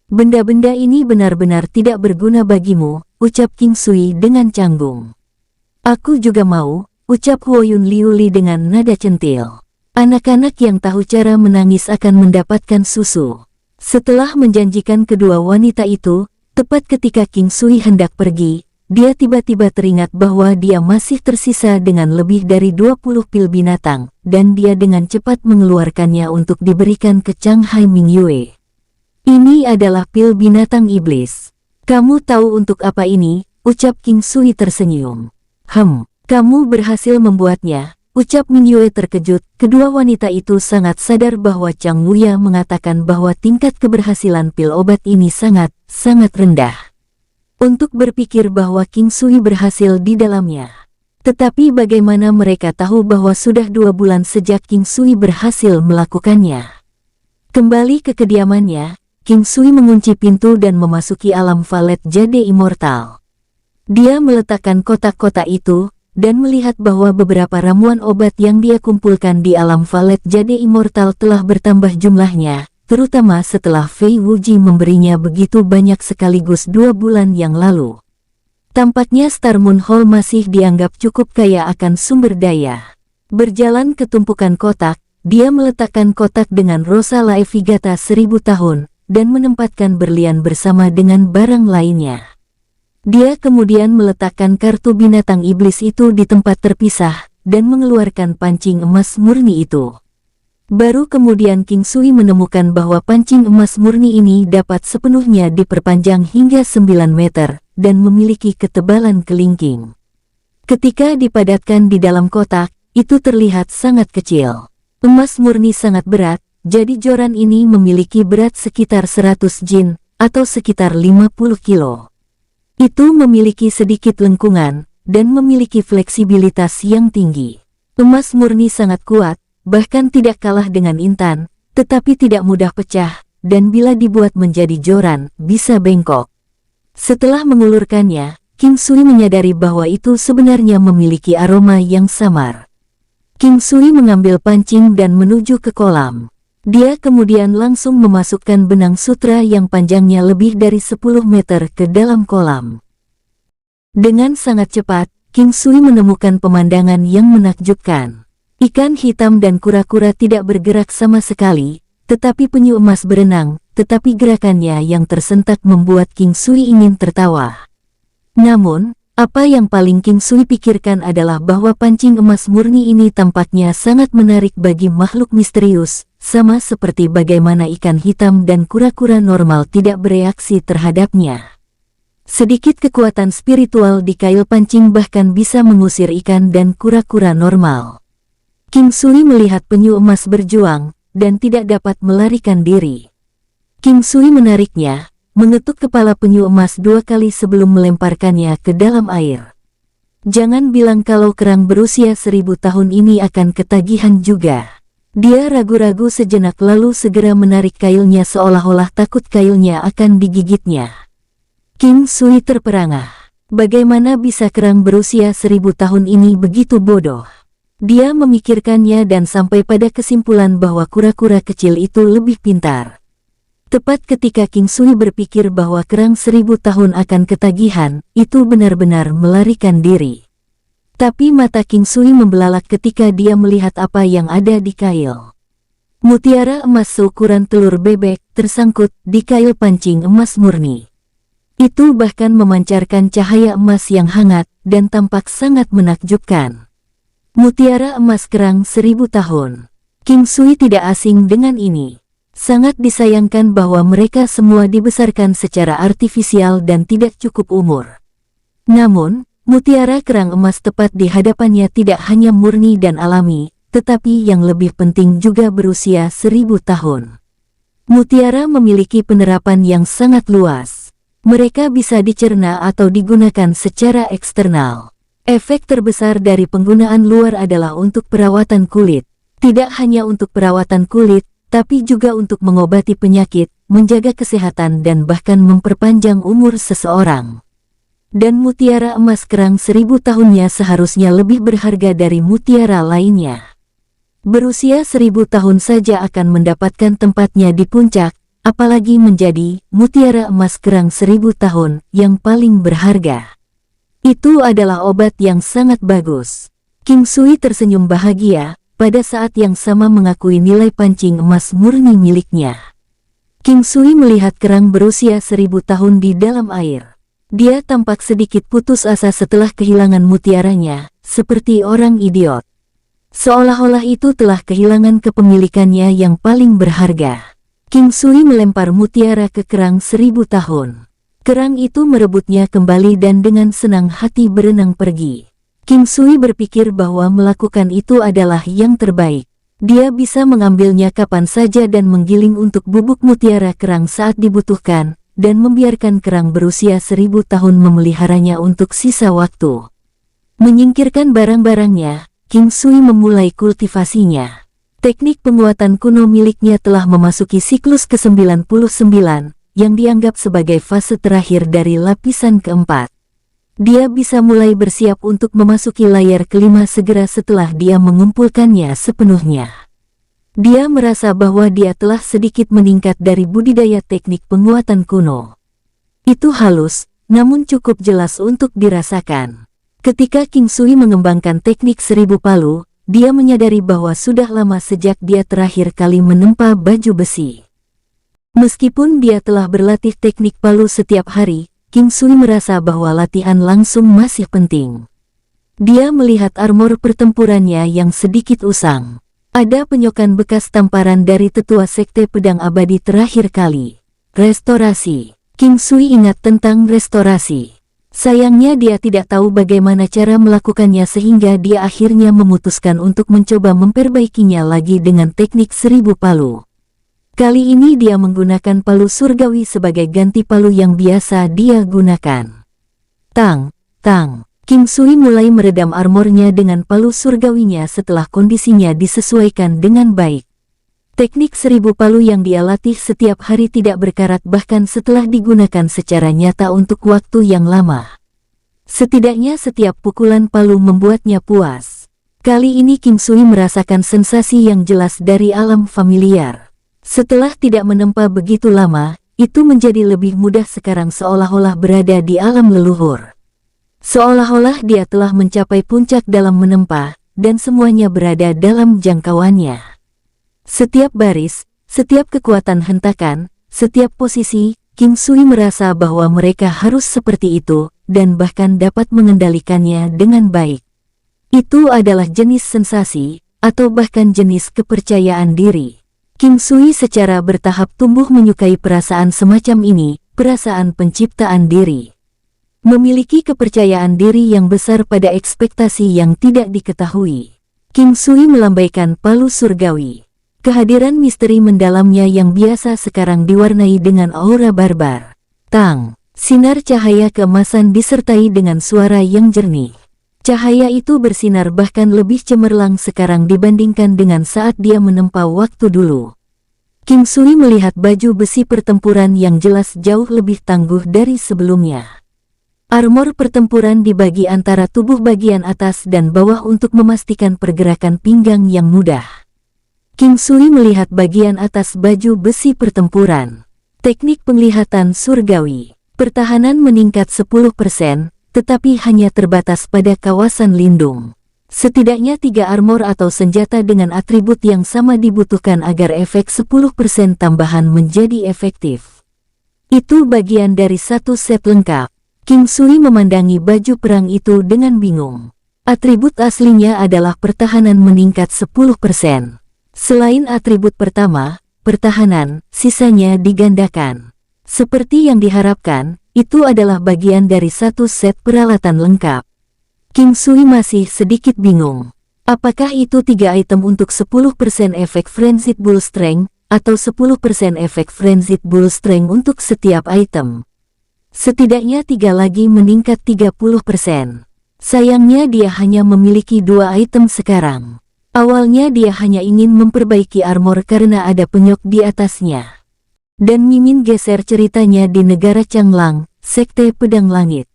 Speaker 1: Benda-benda ini benar-benar tidak berguna bagimu, ucap King Sui dengan canggung. Aku juga mau, ucap Huoyun Liuli dengan nada centil. Anak-anak yang tahu cara menangis akan mendapatkan susu. Setelah menjanjikan kedua wanita itu, tepat ketika King Sui hendak pergi, dia tiba-tiba teringat bahwa dia masih tersisa dengan lebih dari 20 pil binatang, dan dia dengan cepat mengeluarkannya untuk diberikan ke Changhai Mingyue. Ini adalah pil binatang iblis. Kamu tahu untuk apa ini? Ucap King Sui tersenyum. Kamu berhasil membuatnya, ucap Mingyue terkejut. Kedua wanita itu sangat sadar bahwa Chang Wuya mengatakan bahwa tingkat keberhasilan pil obat ini sangat rendah. Untuk berpikir bahwa King Sui berhasil di dalamnya. Tetapi bagaimana mereka tahu bahwa sudah 2 bulan sejak King Sui berhasil melakukannya? Kembali ke kediamannya, King Sui mengunci pintu dan memasuki alam valet jade immortal. Dia meletakkan kotak-kotak itu, dan melihat bahwa beberapa ramuan obat yang dia kumpulkan di alam valet jade immortal telah bertambah jumlahnya, terutama setelah Fei Wuji memberinya begitu banyak sekaligus 2 bulan yang lalu. Tampaknya Star Moon Hall masih dianggap cukup kaya akan sumber daya. Berjalan ke tumpukan kotak, dia meletakkan kotak dengan Rosa Laevigata 1000 tahun, dan menempatkan berlian bersama dengan barang lainnya. Dia kemudian meletakkan kartu binatang iblis itu di tempat terpisah, dan mengeluarkan pancing emas murni itu. Baru kemudian King Sui menemukan bahwa pancing emas murni ini dapat sepenuhnya diperpanjang hingga 9 meter, dan memiliki ketebalan kelingking. Ketika dipadatkan di dalam kotak, itu terlihat sangat kecil. Emas murni sangat berat, jadi joran ini memiliki berat sekitar 100 jin, atau sekitar 50 kilo. Itu memiliki sedikit lengkungan, dan memiliki fleksibilitas yang tinggi. Emas murni sangat kuat, bahkan tidak kalah dengan intan, tetapi tidak mudah pecah, dan bila dibuat menjadi joran, bisa bengkok. Setelah mengulurkannya, King Sui menyadari bahwa itu sebenarnya memiliki aroma yang samar. King Sui mengambil pancing dan menuju ke kolam. Dia kemudian langsung memasukkan benang sutra yang panjangnya lebih dari 10 meter ke dalam kolam. Dengan sangat cepat, King Sui menemukan pemandangan yang menakjubkan. Ikan hitam dan kura-kura tidak bergerak sama sekali, tetapi penyu emas berenang, tetapi gerakannya yang tersentak membuat King Sui ingin tertawa. Namun, apa yang paling King Sui pikirkan adalah bahwa pancing emas murni ini tampaknya sangat menarik bagi makhluk misterius, sama seperti bagaimana ikan hitam dan kura-kura normal tidak bereaksi terhadapnya. Sedikit kekuatan spiritual di kail pancing bahkan bisa mengusir ikan dan kura-kura normal. King Sui melihat penyu emas berjuang, dan tidak dapat melarikan diri. King Sui menariknya, mengetuk kepala penyu emas 2 kali sebelum melemparkannya ke dalam air. Jangan bilang kalau kerang berusia 1000 tahun ini akan ketagihan juga. Dia ragu-ragu sejenak lalu segera menarik kailnya seolah-olah takut kailnya akan digigitnya. King Sui terperangah. Bagaimana bisa kerang berusia 1000 tahun ini begitu bodoh? Dia memikirkannya dan sampai pada kesimpulan bahwa kura-kura kecil itu lebih pintar. Tepat ketika King Sui berpikir bahwa kerang 1000 tahun akan ketagihan, itu benar-benar melarikan diri. Tapi mata King Sui membelalak ketika dia melihat apa yang ada di kail. Mutiara emas seukuran telur bebek tersangkut di kail pancing emas murni. Itu bahkan memancarkan cahaya emas yang hangat dan tampak sangat menakjubkan. Mutiara emas kerang 1000 tahun. King Sui tidak asing dengan ini. Sangat disayangkan bahwa mereka semua dibesarkan secara artifisial dan tidak cukup umur. Namun, mutiara kerang emas tepat di hadapannya tidak hanya murni dan alami, tetapi yang lebih penting juga berusia 1000 tahun. Mutiara memiliki penerapan yang sangat luas. Mereka bisa dicerna atau digunakan secara eksternal. Efek terbesar dari penggunaan luar adalah untuk perawatan kulit. Tidak hanya untuk perawatan kulit, tapi juga untuk mengobati penyakit, menjaga kesehatan dan bahkan memperpanjang umur seseorang. Dan mutiara emas kerang 1000 tahunnya seharusnya lebih berharga dari mutiara lainnya. Berusia 1000 tahun saja akan mendapatkan tempatnya di puncak, apalagi menjadi mutiara emas kerang 1000 tahun yang paling berharga. Itu adalah obat yang sangat bagus. King Sui tersenyum bahagia, pada saat yang sama mengakui nilai pancing emas murni miliknya. King Sui melihat kerang berusia 1000 tahun di dalam air. Dia tampak sedikit putus asa setelah kehilangan mutiaranya, seperti orang idiot. Seolah-olah itu telah kehilangan kepemilikannya yang paling berharga. King Sui melempar mutiara ke kerang 1000 tahun. Kerang itu merebutnya kembali dan dengan senang hati berenang pergi. King Sui berpikir bahwa melakukan itu adalah yang terbaik. Dia bisa mengambilnya kapan saja dan menggiling untuk bubuk mutiara kerang saat dibutuhkan, dan membiarkan kerang berusia 1000 tahun memeliharanya untuk sisa waktu. Menyingkirkan barang-barangnya, King Sui memulai kultivasinya. Teknik penguatan kuno miliknya telah memasuki siklus ke-99, yang dianggap sebagai fase terakhir dari lapisan keempat. Dia bisa mulai bersiap untuk memasuki layar kelima segera setelah dia mengumpulkannya sepenuhnya. Dia merasa bahwa dia telah sedikit meningkat dari budidaya teknik penguatan kuno. Itu halus, namun cukup jelas untuk dirasakan. Ketika King Sui mengembangkan teknik 1000 palu, dia menyadari bahwa sudah lama sejak dia terakhir kali menempa baju besi. Meskipun dia telah berlatih teknik palu setiap hari, King Sui merasa bahwa latihan langsung masih penting. Dia melihat armor pertempurannya yang sedikit usang. Ada penyokan bekas tamparan dari tetua sekte pedang abadi terakhir kali. Restorasi. King Sui ingat tentang restorasi. Sayangnya dia tidak tahu bagaimana cara melakukannya sehingga dia akhirnya memutuskan untuk mencoba memperbaikinya lagi dengan teknik 1000 palu. Kali ini dia menggunakan palu surgawi sebagai ganti palu yang biasa dia gunakan. Tang, tang. King Sui mulai meredam armornya dengan palu surgawinya setelah kondisinya disesuaikan dengan baik. Teknik 1000 palu yang dia latih setiap hari tidak berkarat bahkan setelah digunakan secara nyata untuk waktu yang lama. Setidaknya setiap pukulan palu membuatnya puas. Kali ini King Sui merasakan sensasi yang jelas dari alam familiar. Setelah tidak menempa begitu lama, itu menjadi lebih mudah sekarang seolah-olah berada di alam leluhur. Seolah-olah dia telah mencapai puncak dalam menempa, dan semuanya berada dalam jangkauannya. Setiap baris, setiap kekuatan hentakan, setiap posisi, King Sui merasa bahwa mereka harus seperti itu, dan bahkan dapat mengendalikannya dengan baik. Itu adalah jenis sensasi, atau bahkan jenis kepercayaan diri. King Sui secara bertahap tumbuh menyukai perasaan semacam ini, perasaan penciptaan diri. Memiliki kepercayaan diri yang besar pada ekspektasi yang tidak diketahui. King Sui melambaikan palu surgawi. Kehadiran misteri mendalamnya yang biasa sekarang diwarnai dengan aura barbar. Tang, sinar cahaya keemasan disertai dengan suara yang jernih. Cahaya itu bersinar bahkan lebih cemerlang sekarang dibandingkan dengan saat dia menempa waktu dulu. King Sui melihat baju besi pertempuran yang jelas jauh lebih tangguh dari sebelumnya. Armor pertempuran dibagi antara tubuh bagian atas dan bawah untuk memastikan pergerakan pinggang yang mudah. King Sui melihat bagian atas baju besi pertempuran. Teknik penglihatan surgawi. Pertahanan meningkat 10%, tetapi hanya terbatas pada kawasan lindung. Setidaknya 3 armor atau senjata dengan atribut yang sama dibutuhkan agar efek 10% tambahan menjadi efektif. Itu bagian dari satu set lengkap. King Sui memandangi baju perang itu dengan bingung. Atribut aslinya adalah pertahanan meningkat 10%. Selain atribut pertama, pertahanan, sisanya digandakan. Seperti yang diharapkan, itu adalah bagian dari satu set peralatan lengkap. King Sui masih sedikit bingung. Apakah itu 3 item untuk 10% efek Frenzied Bull Strength, atau 10% efek Frenzied Bull Strength untuk setiap item? Setidaknya 3 lagi meningkat 30%. Sayangnya dia hanya memiliki 2 item sekarang. Awalnya dia hanya ingin memperbaiki armor karena ada penyok di atasnya. Dan Mimin geser ceritanya di negara Changlang, Sekte Pedang Langit.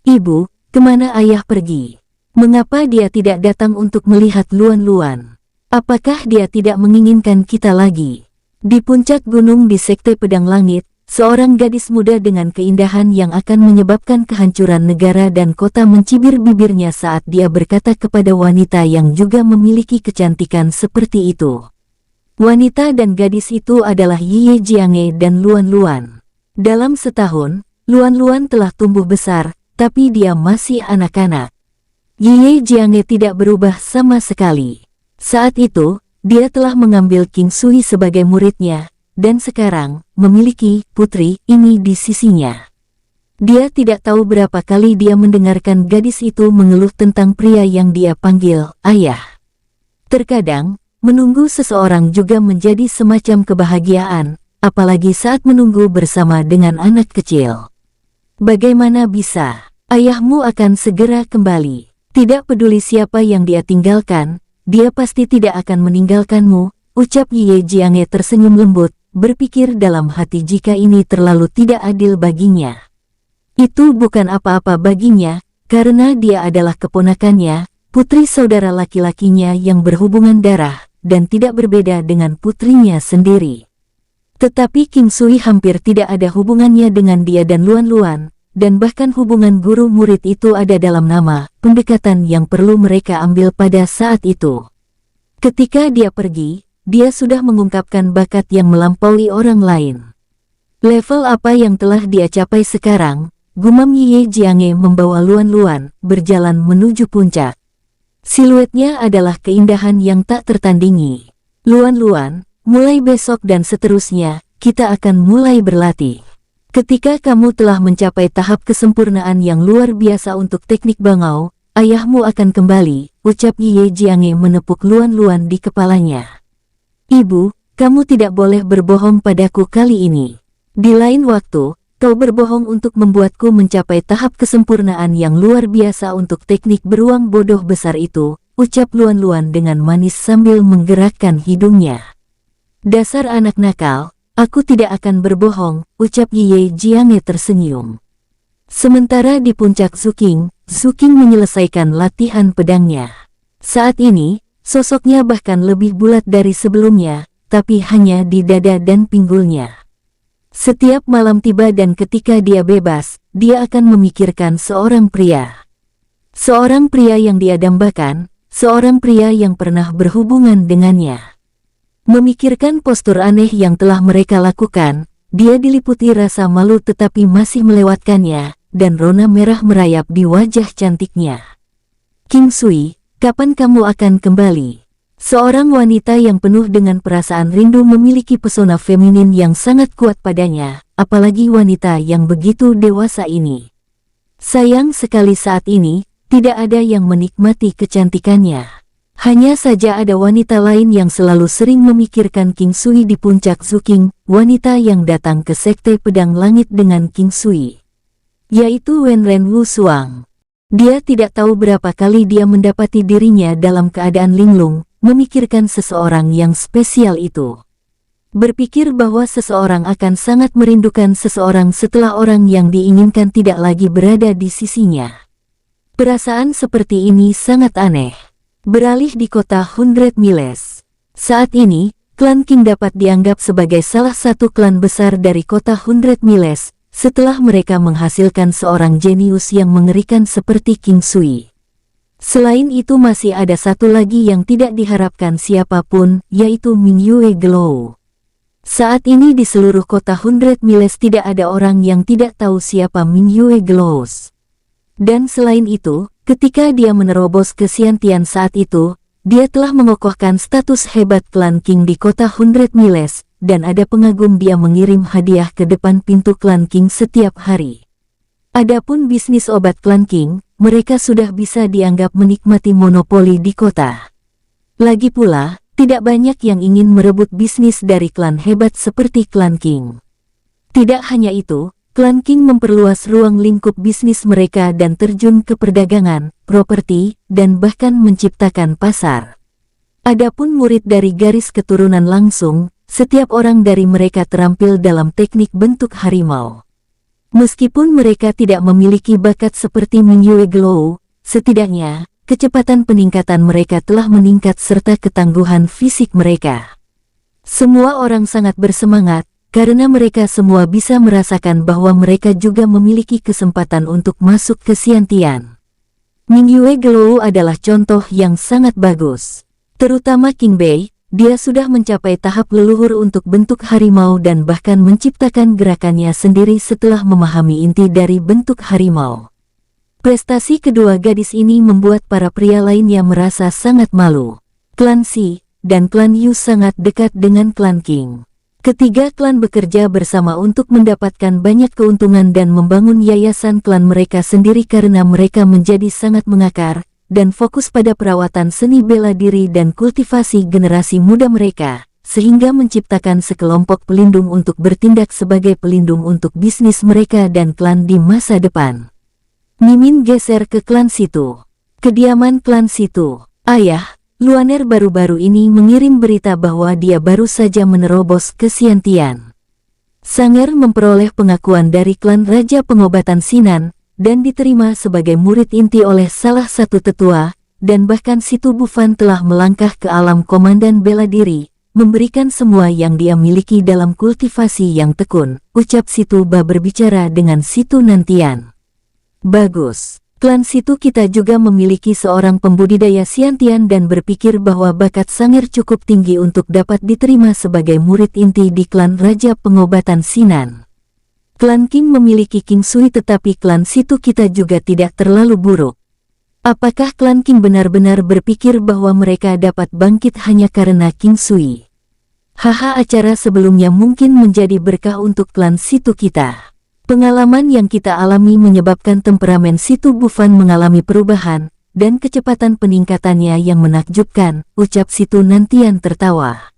Speaker 1: Ibu, kemana ayah pergi? Mengapa dia tidak datang untuk melihat Luan-Luan? Apakah dia tidak menginginkan kita lagi? Di puncak gunung di Sekte Pedang Langit, seorang gadis muda dengan keindahan yang akan menyebabkan kehancuran negara dan kota mencibir bibirnya saat dia berkata kepada wanita yang juga memiliki kecantikan seperti itu. Wanita dan gadis itu adalah Ye Jiange dan Luan-Luan. Dalam setahun, Luan-Luan telah tumbuh besar, tapi dia masih anak-anak. Ye Jianghe tidak berubah sama sekali. Saat itu, dia telah mengambil King Sui sebagai muridnya, dan sekarang memiliki putri ini di sisinya. Dia tidak tahu berapa kali dia mendengarkan gadis itu mengeluh tentang pria yang dia panggil ayah. Terkadang, menunggu seseorang juga menjadi semacam kebahagiaan, apalagi saat menunggu bersama dengan anak kecil. Bagaimana bisa? Ayahmu akan segera kembali. Tidak peduli siapa yang dia tinggalkan, dia pasti tidak akan meninggalkanmu, ucap Ye Jianghe tersenyum lembut, berpikir dalam hati jika ini terlalu tidak adil baginya. Itu bukan apa-apa baginya, karena dia adalah keponakannya, putri saudara laki-lakinya yang berhubungan darah, dan tidak berbeda dengan putrinya sendiri. Tetapi King Sui hampir tidak ada hubungannya dengan dia dan Luan-Luan, dan bahkan hubungan guru-murid itu ada dalam nama, pendekatan yang perlu mereka ambil pada saat itu. Ketika dia pergi, dia sudah mengungkapkan bakat yang melampaui orang lain. Level apa yang telah dia capai sekarang? Gumam Ye Jianghe membawa Luan-Luan berjalan menuju puncak. Siluetnya adalah keindahan yang tak tertandingi. Luan-Luan, mulai besok dan seterusnya, kita akan mulai berlatih. Ketika kamu telah mencapai tahap kesempurnaan yang luar biasa untuk teknik bangau, ayahmu akan kembali, ucap Ye Jianghe menepuk Luan-Luan di kepalanya. Ibu, kamu tidak boleh berbohong padaku kali ini. Di lain waktu, kau berbohong untuk membuatku mencapai tahap kesempurnaan yang luar biasa untuk teknik beruang bodoh besar itu, ucap Luan-Luan dengan manis sambil menggerakkan hidungnya. Dasar anak nakal, aku tidak akan berbohong, ucap Ye Jianghe tersenyum. Sementara di puncak Zuking menyelesaikan latihan pedangnya. Saat ini, sosoknya bahkan lebih bulat dari sebelumnya, tapi hanya di dada dan pinggulnya. Setiap malam tiba dan ketika dia bebas, dia akan memikirkan seorang pria. Seorang pria yang dia dambakan, seorang pria yang pernah berhubungan dengannya. Memikirkan postur aneh yang telah mereka lakukan, dia diliputi rasa malu tetapi masih melewatkannya, dan rona merah merayap di wajah cantiknya. King Sui, kapan kamu akan kembali? Seorang wanita yang penuh dengan perasaan rindu memiliki pesona feminin yang sangat kuat padanya, apalagi wanita yang begitu dewasa ini. Sayang sekali saat ini, tidak ada yang menikmati kecantikannya. Hanya saja ada wanita lain yang selalu sering memikirkan King Sui di puncak Zuking, wanita yang datang ke sekte pedang langit dengan King Sui, yaitu Wenren Wu Suang. Dia tidak tahu berapa kali dia mendapati dirinya dalam keadaan linglung, memikirkan seseorang yang spesial itu. Berpikir bahwa seseorang akan sangat merindukan seseorang setelah orang yang diinginkan tidak lagi berada di sisinya. Perasaan seperti ini sangat aneh. Beralih di kota 100 Miles. Saat ini, klan King dapat dianggap sebagai salah satu klan besar dari kota 100 Miles, setelah mereka menghasilkan seorang jenius yang mengerikan seperti King Sui. Selain itu masih ada satu lagi yang tidak diharapkan siapapun, yaitu Mingyue Glow. Saat ini di seluruh kota 100 Miles tidak ada orang yang tidak tahu siapa Mingyue Glows. Dan selain itu, ketika dia menerobos ke Xiantian saat itu, dia telah mengokohkan status hebat klan King di kota 100 Miles, dan ada pengagum dia mengirim hadiah ke depan pintu klan King setiap hari. Adapun bisnis obat klan King, mereka sudah bisa dianggap menikmati monopoli di kota. Lagi pula, tidak banyak yang ingin merebut bisnis dari klan hebat seperti klan King. Tidak hanya itu, klan King memperluas ruang lingkup bisnis mereka dan terjun ke perdagangan, properti, dan bahkan menciptakan pasar. Adapun murid dari garis keturunan langsung, setiap orang dari mereka terampil dalam teknik bentuk harimau. Meskipun mereka tidak memiliki bakat seperti Mingyue Glow, setidaknya, kecepatan peningkatan mereka telah meningkat serta ketangguhan fisik mereka. Semua orang sangat bersemangat, karena mereka semua bisa merasakan bahwa mereka juga memiliki kesempatan untuk masuk ke Xiantian. Mingyue Glow adalah contoh yang sangat bagus. Terutama King Bei, dia sudah mencapai tahap leluhur untuk bentuk harimau dan bahkan menciptakan gerakannya sendiri setelah memahami inti dari bentuk harimau. Prestasi kedua gadis ini membuat para pria lainnya merasa sangat malu. Klan Shi dan klan Yu sangat dekat dengan klan Qing. Ketiga klan bekerja bersama untuk mendapatkan banyak keuntungan dan membangun yayasan klan mereka sendiri karena mereka menjadi sangat mengakar dan fokus pada perawatan seni bela diri dan kultivasi generasi muda mereka, sehingga menciptakan sekelompok pelindung untuk bertindak sebagai pelindung untuk bisnis mereka dan klan di masa depan. Mimin geser ke klan Situ. Kediaman klan Situ. Ayah, Luaner baru-baru ini mengirim berita bahwa dia baru saja menerobos ke Xiantian. Sanger memperoleh pengakuan dari klan Raja Pengobatan Sinan, dan diterima sebagai murid inti oleh salah satu tetua, dan bahkan Situ Bufan telah melangkah ke alam komandan bela diri, memberikan semua yang dia miliki dalam kultivasi yang tekun, ucap Situ Ba berbicara dengan Situ Nantian. Bagus, klan Situ kita juga memiliki seorang pembudidaya Xiantian dan berpikir bahwa bakat Sanger cukup tinggi untuk dapat diterima sebagai murid inti di klan Raja Pengobatan Sinan. Klan Qing memiliki King Sui tetapi klan Situ kita juga tidak terlalu buruk. Apakah klan Qing benar-benar berpikir bahwa mereka dapat bangkit hanya karena King Sui? Haha, acara sebelumnya mungkin menjadi berkah untuk klan Situ kita. Pengalaman yang kita alami menyebabkan temperamen Situ Bufan mengalami perubahan, dan kecepatan peningkatannya yang menakjubkan, ucap Situ Nantian tertawa.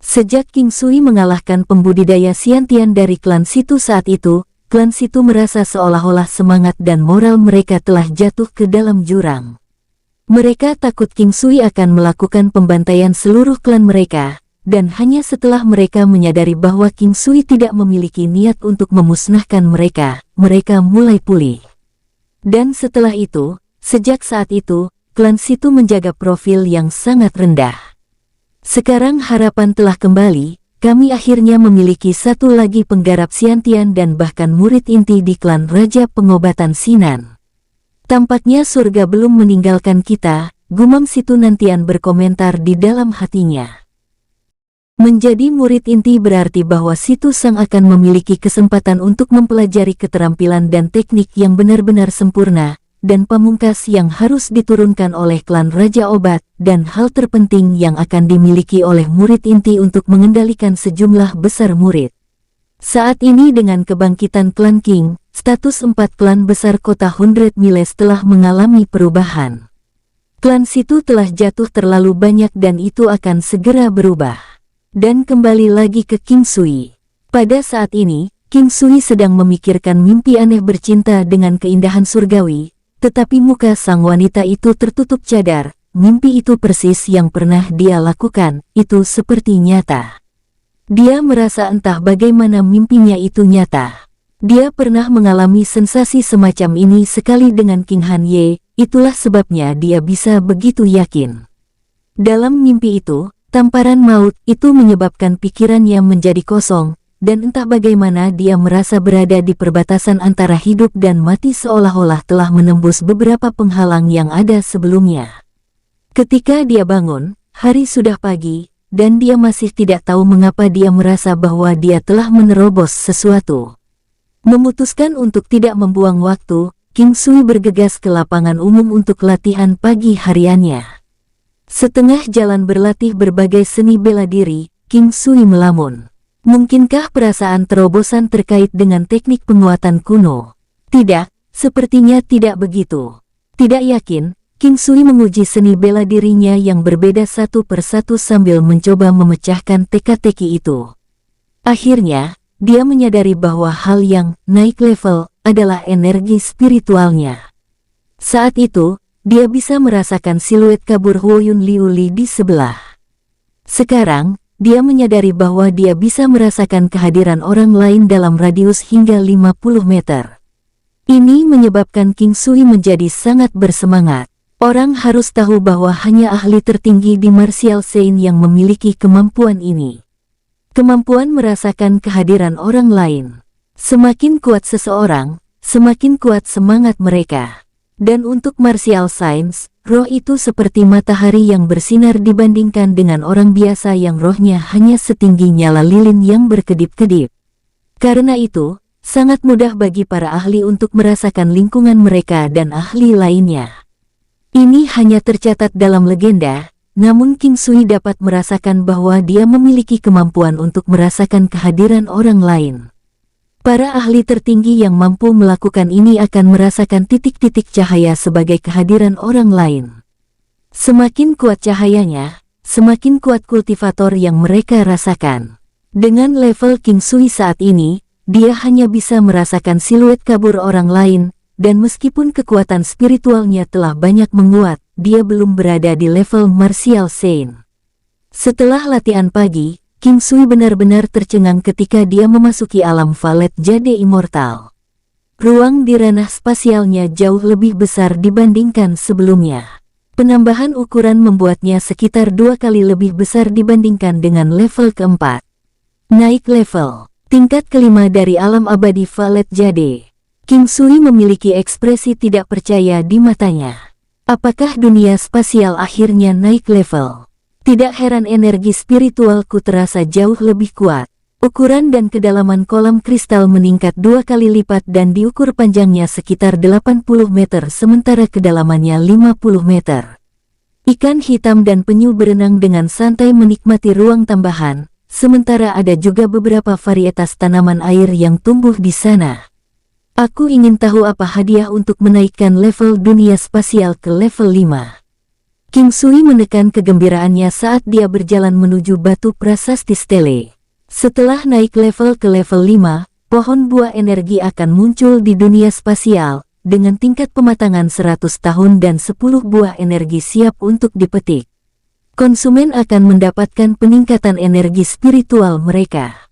Speaker 1: Sejak King Sui mengalahkan pembudidaya Xiantian dari klan Situ saat itu, klan Situ merasa seolah-olah semangat dan moral mereka telah jatuh ke dalam jurang. Mereka takut King Sui akan melakukan pembantaian seluruh klan mereka, dan hanya setelah mereka menyadari bahwa King Sui tidak memiliki niat untuk memusnahkan mereka, mereka mulai pulih. Dan setelah itu, sejak saat itu, klan Situ menjaga profil yang sangat rendah. Sekarang harapan telah kembali, kami akhirnya memiliki satu lagi penggarap Xiantian dan bahkan murid inti di klan Raja Pengobatan Sinan. Tampaknya surga belum meninggalkan kita, gumam Situ Nantian berkomentar di dalam hatinya. Menjadi murid inti berarti bahwa Situ Sang akan memiliki kesempatan untuk mempelajari keterampilan dan teknik yang benar-benar sempurna, dan pamungkas yang harus diturunkan oleh klan Raja Obat, dan hal terpenting yang akan dimiliki oleh murid inti untuk mengendalikan sejumlah besar murid. Saat ini dengan kebangkitan klan Qing, status 4 klan besar kota Hundred Miles telah mengalami perubahan. Klan Situ telah jatuh terlalu banyak dan itu akan segera berubah. Dan kembali lagi ke King Sui. Pada saat ini, King Sui sedang memikirkan mimpi aneh bercinta dengan keindahan surgawi, tetapi muka sang wanita itu tertutup cadar. Mimpi itu persis yang pernah dia lakukan, itu seperti nyata. Dia merasa entah bagaimana mimpinya itu nyata. Dia pernah mengalami sensasi semacam ini sekali dengan King Han Ye, itulah sebabnya dia bisa begitu yakin. Dalam mimpi itu, tamparan maut itu menyebabkan pikirannya menjadi kosong, dan entah bagaimana dia merasa berada di perbatasan antara hidup dan mati seolah-olah telah menembus beberapa penghalang yang ada sebelumnya. Ketika dia bangun, hari sudah pagi, dan dia masih tidak tahu mengapa dia merasa bahwa dia telah menerobos sesuatu. Memutuskan untuk tidak membuang waktu, King Sui bergegas ke lapangan umum untuk latihan pagi hariannya. Setengah jalan berlatih berbagai seni bela diri, King Sui melamun. Mungkinkah perasaan terobosan terkait dengan teknik penguatan kuno? Tidak, sepertinya tidak begitu. Tidak yakin, King Sui menguji seni bela dirinya yang berbeda satu persatu sambil mencoba memecahkan teka-teki itu. Akhirnya, dia menyadari bahwa hal yang naik level adalah energi spiritualnya. Saat itu, dia bisa merasakan siluet kabur Huoyun Liu Li di sebelah. Sekarang, dia menyadari bahwa dia bisa merasakan kehadiran orang lain dalam radius hingga 50 meter. Ini menyebabkan King Sui menjadi sangat bersemangat. Orang harus tahu bahwa hanya ahli tertinggi di Martial Saint yang memiliki kemampuan ini. Kemampuan merasakan kehadiran orang lain. Semakin kuat seseorang, semakin kuat semangat mereka. Dan untuk Martial Science, roh itu seperti matahari yang bersinar dibandingkan dengan orang biasa yang rohnya hanya setinggi nyala lilin yang berkedip-kedip. Karena itu, sangat mudah bagi para ahli untuk merasakan lingkungan mereka dan ahli lainnya. Ini hanya tercatat dalam legenda, namun King Sui dapat merasakan bahwa dia memiliki kemampuan untuk merasakan kehadiran orang lain. Para ahli tertinggi yang mampu melakukan ini akan merasakan titik-titik cahaya sebagai kehadiran orang lain. Semakin kuat cahayanya, semakin kuat kultivator yang mereka rasakan. Dengan level King Sui saat ini, dia hanya bisa merasakan siluet kabur orang lain, dan meskipun kekuatan spiritualnya telah banyak menguat, dia belum berada di level Martial Saint. Setelah latihan pagi, King Sui benar-benar tercengang ketika dia memasuki alam Valet Jade Immortal. Ruang di ranah spasialnya jauh lebih besar dibandingkan sebelumnya. Penambahan ukuran membuatnya sekitar 2 kali lebih besar dibandingkan dengan level keempat. Naik level, tingkat kelima dari alam abadi Valet Jade. King Sui memiliki ekspresi tidak percaya di matanya. Apakah dunia spasial akhirnya naik level? Tidak heran energi spiritualku terasa jauh lebih kuat. Ukuran dan kedalaman kolam kristal meningkat 2 kali lipat dan diukur panjangnya sekitar 80 meter sementara kedalamannya 50 meter. Ikan hitam dan penyu berenang dengan santai menikmati ruang tambahan. Sementara ada juga beberapa varietas tanaman air yang tumbuh di sana. Aku ingin tahu apa hadiah untuk menaikkan level dunia spasial ke level 5. King Sui menekan kegembiraannya saat dia berjalan menuju batu prasasti stele. Setelah naik level ke level 5, pohon buah energi akan muncul di dunia spasial, dengan tingkat pematangan 100 tahun dan 10 buah energi siap untuk dipetik. Konsumen akan mendapatkan peningkatan energi spiritual mereka.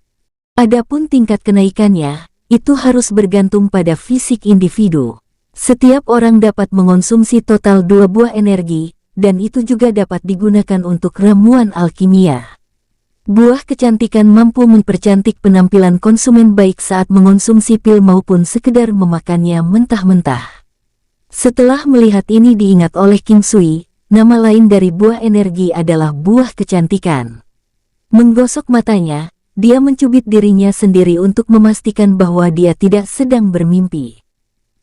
Speaker 1: Adapun tingkat kenaikannya, itu harus bergantung pada fisik individu. Setiap orang dapat mengonsumsi total 2 buah energi, dan itu juga dapat digunakan untuk ramuan alkimia. Buah kecantikan mampu mempercantik penampilan konsumen baik saat mengonsumsi pil maupun sekedar memakannya mentah-mentah. Setelah melihat ini diingat oleh King Sui, nama lain dari buah energi adalah buah kecantikan. Menggosok matanya, dia mencubit dirinya sendiri untuk memastikan bahwa dia tidak sedang bermimpi.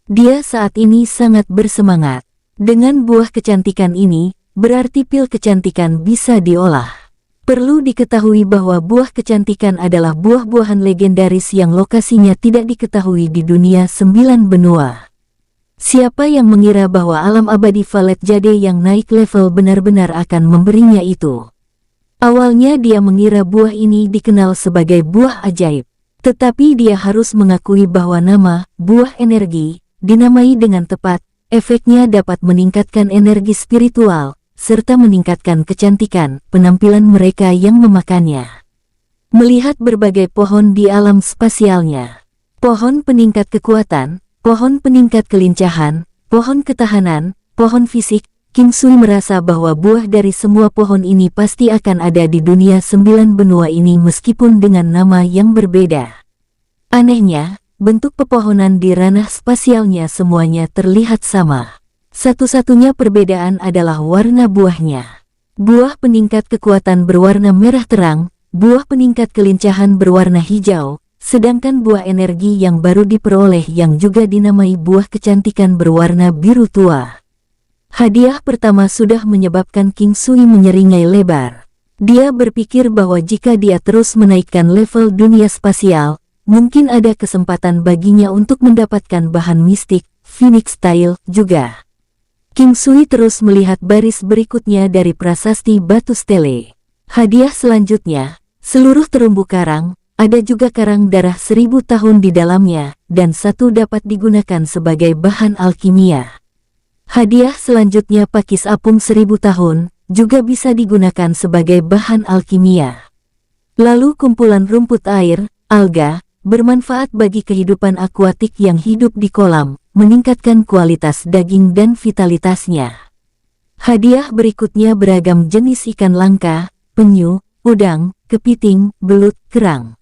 Speaker 1: Dia saat ini sangat bersemangat. Dengan buah kecantikan ini, berarti pil kecantikan bisa diolah. Perlu diketahui bahwa buah kecantikan adalah buah-buahan legendaris yang lokasinya tidak diketahui di dunia 9 benua. Siapa yang mengira bahwa alam abadi Valet Jade yang naik level benar-benar akan memberinya itu? Awalnya dia mengira buah ini dikenal sebagai buah ajaib. Tetapi dia harus mengakui bahwa nama, buah energi, dinamai dengan tepat, efeknya dapat meningkatkan energi spiritual, serta meningkatkan kecantikan, penampilan mereka yang memakannya. Melihat berbagai pohon di alam spasialnya. Pohon peningkat kekuatan, pohon peningkat kelincahan, pohon ketahanan, pohon fisik, King Sui merasa bahwa buah dari semua pohon ini pasti akan ada di dunia 9 benua ini meskipun dengan nama yang berbeda. Anehnya, bentuk pepohonan di ranah spasialnya semuanya terlihat sama. Satu-satunya perbedaan adalah warna buahnya. Buah peningkat kekuatan berwarna merah terang, buah peningkat kelincahan berwarna hijau, sedangkan buah energi yang baru diperoleh yang juga dinamai buah kecantikan berwarna biru tua. Hadiah pertama sudah menyebabkan King Sui menyeringai lebar. Dia berpikir bahwa jika dia terus menaikkan level dunia spasial, mungkin ada kesempatan baginya untuk mendapatkan bahan mistik, Phoenix Style, juga. King Sui terus melihat baris berikutnya dari prasasti batu stele. Hadiah selanjutnya, seluruh terumbu karang, ada juga karang darah 1000 tahun di dalamnya, dan satu dapat digunakan sebagai bahan alkimia. Hadiah selanjutnya pakis apung 1000 tahun, juga bisa digunakan sebagai bahan alkimia. Lalu kumpulan rumput air, alga, bermanfaat bagi kehidupan akuatik yang hidup di kolam, meningkatkan kualitas daging dan vitalitasnya. Hadiah berikutnya beragam jenis ikan langka, penyu, udang, kepiting, belut, kerang.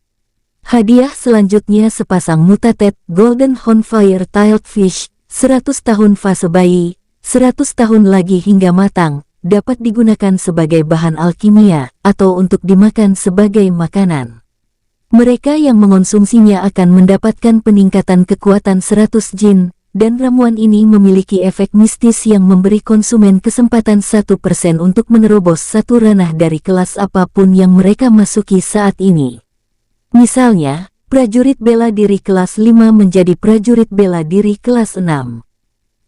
Speaker 1: Hadiah selanjutnya sepasang mutated Golden Hornfire Tiled Fish, 100 tahun fase bayi, 100 tahun lagi hingga matang, dapat digunakan sebagai bahan alkimia atau untuk dimakan sebagai makanan. Mereka yang mengonsumsinya akan mendapatkan peningkatan kekuatan 100 jin, dan ramuan ini memiliki efek mistis yang memberi konsumen kesempatan 1% untuk menerobos satu ranah dari kelas apapun yang mereka masuki saat ini. Misalnya, prajurit bela diri kelas 5 menjadi prajurit bela diri kelas 6.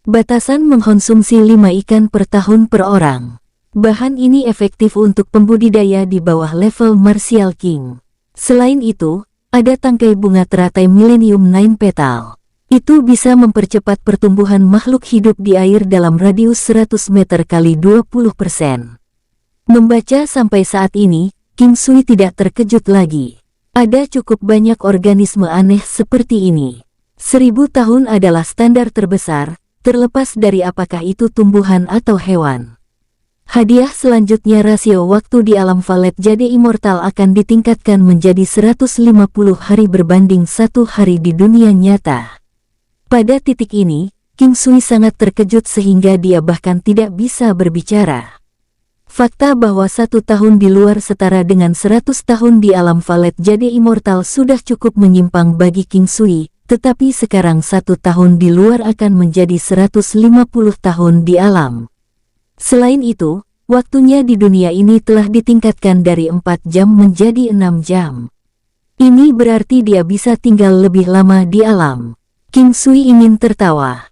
Speaker 1: Batasan mengkonsumsi 5 ikan per tahun per orang. Bahan ini efektif untuk pembudidaya di bawah level Martial King. Selain itu, ada tangkai bunga teratai Millennium Nine Petal. Itu bisa mempercepat pertumbuhan makhluk hidup di air dalam radius 100 meter kali 20%. Membaca sampai saat ini, King Sui tidak terkejut lagi. Ada cukup banyak organisme aneh seperti ini. 1000 tahun adalah standar terbesar, terlepas dari apakah itu tumbuhan atau hewan. Hadiah selanjutnya, rasio waktu di alam Valet Jade Immortal akan ditingkatkan menjadi 150 hari berbanding 1 hari di dunia nyata. Pada titik ini, King Sui sangat terkejut sehingga dia bahkan tidak bisa berbicara. Fakta bahwa 1 tahun di luar setara dengan 100 tahun di alam Valet Jade Immortal sudah cukup menyimpang bagi King Sui, tetapi sekarang 1 tahun di luar akan menjadi 150 tahun di alam. Selain itu, waktunya di dunia ini telah ditingkatkan dari 4 jam menjadi 6 jam. Ini berarti dia bisa tinggal lebih lama di alam. King Sui ingin tertawa.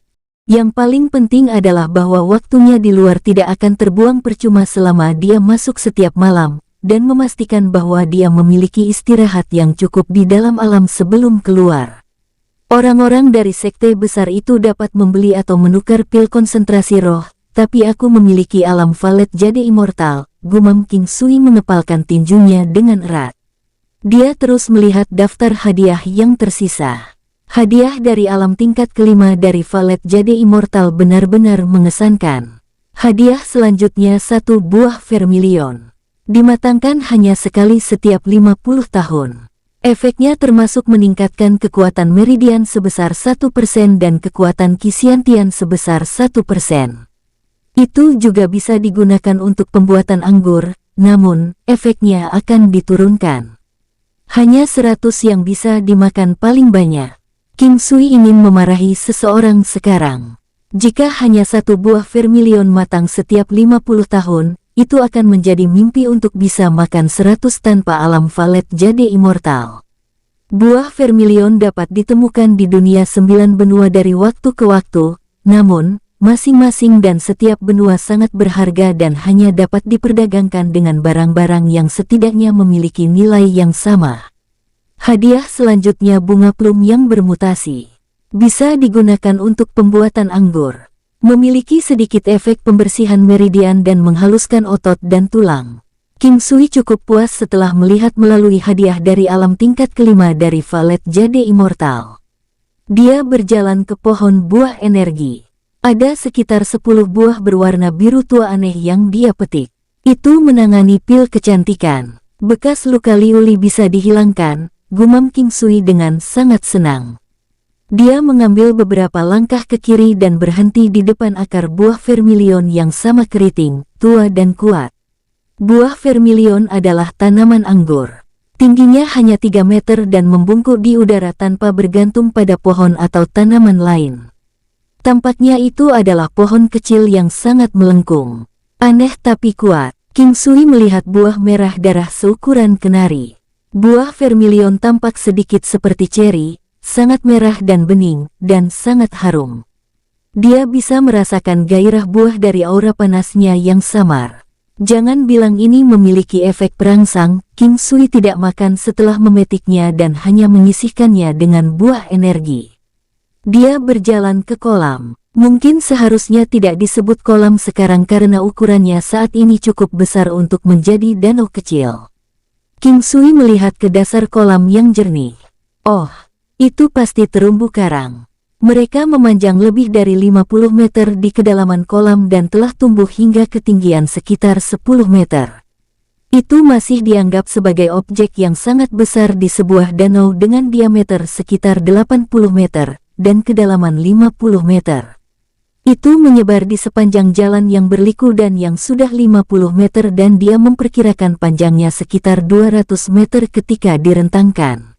Speaker 1: Yang paling penting adalah bahwa waktunya di luar tidak akan terbuang percuma selama dia masuk setiap malam, dan memastikan bahwa dia memiliki istirahat yang cukup di dalam alam sebelum keluar. Orang-orang dari sekte besar itu dapat membeli atau menukar pil konsentrasi roh, tapi aku memiliki alam Valet Jade Immortal, gumam King Sui mengepalkan tinjunya dengan erat. Dia terus melihat daftar hadiah yang tersisa. Hadiah dari alam tingkat kelima dari Valet Jade Immortal benar-benar mengesankan. Hadiah selanjutnya 1 buah vermilion. Dimatangkan hanya sekali setiap 50 tahun. Efeknya termasuk meningkatkan kekuatan meridian sebesar 1% dan kekuatan Qixantian sebesar 1%. Itu juga bisa digunakan untuk pembuatan anggur, namun efeknya akan diturunkan. Hanya 100 yang bisa dimakan paling banyak. King Sui ingin memarahi seseorang sekarang. Jika hanya 1 buah vermilion matang setiap 50 tahun, itu akan menjadi mimpi untuk bisa makan 100 tanpa alam Valet Jade Immortal. Buah vermilion dapat ditemukan di dunia 9 benua dari waktu ke waktu, namun, masing-masing dan setiap benua sangat berharga dan hanya dapat diperdagangkan dengan barang-barang yang setidaknya memiliki nilai yang sama. Hadiah selanjutnya bunga plum yang bermutasi. Bisa digunakan untuk pembuatan anggur. Memiliki sedikit efek pembersihan meridian dan menghaluskan otot dan tulang. King Sui cukup puas setelah melihat melalui hadiah dari alam tingkat kelima dari Valet Jade Immortal. Dia berjalan ke pohon buah energi. Ada sekitar 10 buah berwarna biru tua aneh yang dia petik. Itu menangani pil kecantikan. Bekas luka liuli bisa dihilangkan, gumam King Sui dengan sangat senang. Dia mengambil beberapa langkah ke kiri dan berhenti di depan akar buah vermilion yang sama keriting, tua dan kuat. Buah vermilion adalah tanaman anggur. Tingginya hanya 3 meter dan membungkuk di udara tanpa bergantung pada pohon atau tanaman lain. Tampaknya itu adalah pohon kecil yang sangat melengkung. Aneh tapi kuat. King Sui melihat buah merah darah seukuran kenari. Buah vermilion tampak sedikit seperti ceri, sangat merah dan bening, dan sangat harum. Dia bisa merasakan gairah buah dari aura panasnya yang samar. Jangan bilang ini memiliki efek perangsang. King Sui tidak makan setelah memetiknya dan hanya menyisihkannya dengan buah energi. Dia berjalan ke kolam. Mungkin seharusnya tidak disebut kolam sekarang karena ukurannya saat ini cukup besar untuk menjadi danau kecil. King Sui melihat ke dasar kolam yang jernih. Oh, itu pasti terumbu karang. Mereka memanjang lebih dari 50 meter di kedalaman kolam dan telah tumbuh hingga ketinggian sekitar 10 meter. Itu masih dianggap sebagai objek yang sangat besar di sebuah danau dengan diameter sekitar 80 meter dan kedalaman 50 meter. Itu menyebar di sepanjang jalan yang berliku dan yang sudah 50 meter dan dia memperkirakan panjangnya sekitar 200 meter ketika direntangkan.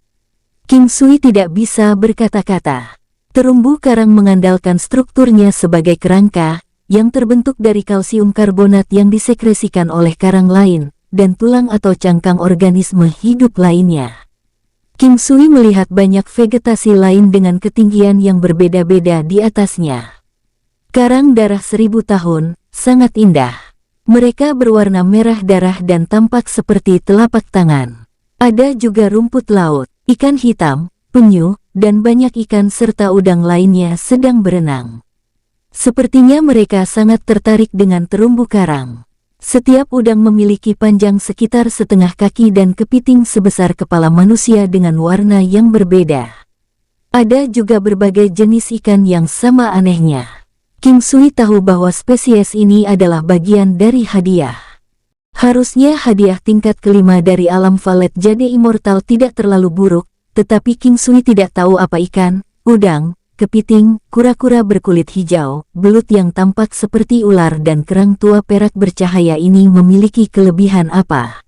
Speaker 1: King Sui tidak bisa berkata-kata. Terumbu karang mengandalkan strukturnya sebagai kerangka, yang terbentuk dari kalsium karbonat yang disekresikan oleh karang lain, dan tulang atau cangkang organisme hidup lainnya. King Sui melihat banyak vegetasi lain dengan ketinggian yang berbeda-beda di atasnya. Karang darah 1000 tahun, sangat indah. Mereka berwarna merah darah dan tampak seperti telapak tangan. Ada juga rumput laut, ikan hitam, penyu, dan banyak ikan serta udang lainnya sedang berenang. Sepertinya mereka sangat tertarik dengan terumbu karang. Setiap udang memiliki panjang sekitar setengah kaki dan kepiting sebesar kepala manusia dengan warna yang berbeda. Ada juga berbagai jenis ikan yang sama anehnya. King Sui tahu bahwa spesies ini adalah bagian dari hadiah. Harusnya hadiah tingkat kelima dari alam Valet Jade Immortal tidak terlalu buruk, tetapi King Sui tidak tahu apa ikan, udang, kepiting, kura-kura berkulit hijau, belut yang tampak seperti ular dan kerang tua perak bercahaya ini memiliki kelebihan apa.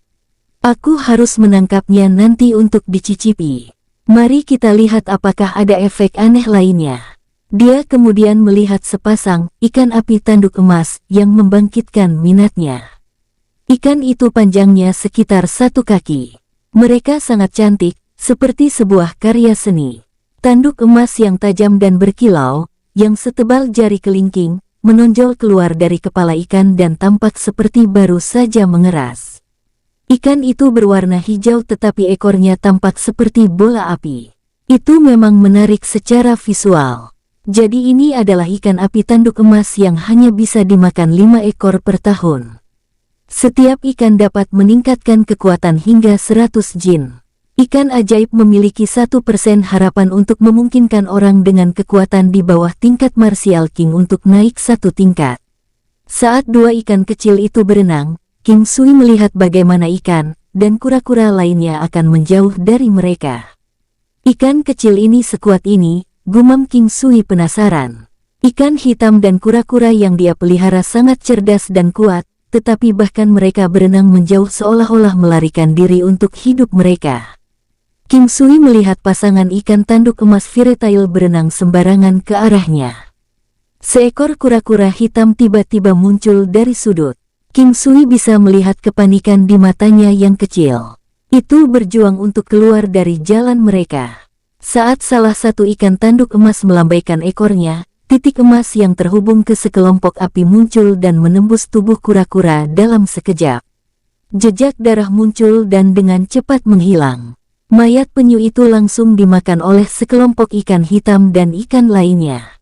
Speaker 1: Aku harus menangkapnya nanti untuk dicicipi. Mari kita lihat apakah ada efek aneh lainnya. Dia kemudian melihat sepasang ikan api tanduk emas yang membangkitkan minatnya. Ikan itu panjangnya sekitar 1 kaki. Mereka sangat cantik, seperti sebuah karya seni. Tanduk emas yang tajam dan berkilau, yang setebal jari kelingking, menonjol keluar dari kepala ikan dan tampak seperti baru saja mengeras. Ikan itu berwarna hijau tetapi ekornya tampak seperti bola api. Itu memang menarik secara visual. Jadi ini adalah ikan api tanduk emas yang hanya bisa dimakan 5 ekor per tahun. Setiap ikan dapat meningkatkan kekuatan hingga 100 jin. Ikan ajaib memiliki 1% harapan untuk memungkinkan orang dengan kekuatan di bawah tingkat Martial King untuk naik 1 tingkat. Saat 2 ikan kecil itu berenang, King Sui melihat bagaimana ikan dan kura-kura lainnya akan menjauh dari mereka. Ikan kecil ini sekuat ini, gumam King Sui penasaran. Ikan hitam dan kura-kura yang dia pelihara sangat cerdas dan kuat, tetapi bahkan mereka berenang menjauh seolah-olah melarikan diri untuk hidup mereka. King Sui melihat pasangan ikan tanduk emas Firetail berenang sembarangan ke arahnya. Seekor kura-kura hitam tiba-tiba muncul dari sudut. King Sui bisa melihat kepanikan di matanya yang kecil. Itu berjuang untuk keluar dari jalan mereka. Saat salah satu ikan tanduk emas melambaikan ekornya, titik emas yang terhubung ke sekelompok api muncul dan menembus tubuh kura-kura dalam sekejap. Jejak darah muncul dan dengan cepat menghilang. Mayat penyu itu langsung dimakan oleh sekelompok ikan hitam dan ikan lainnya.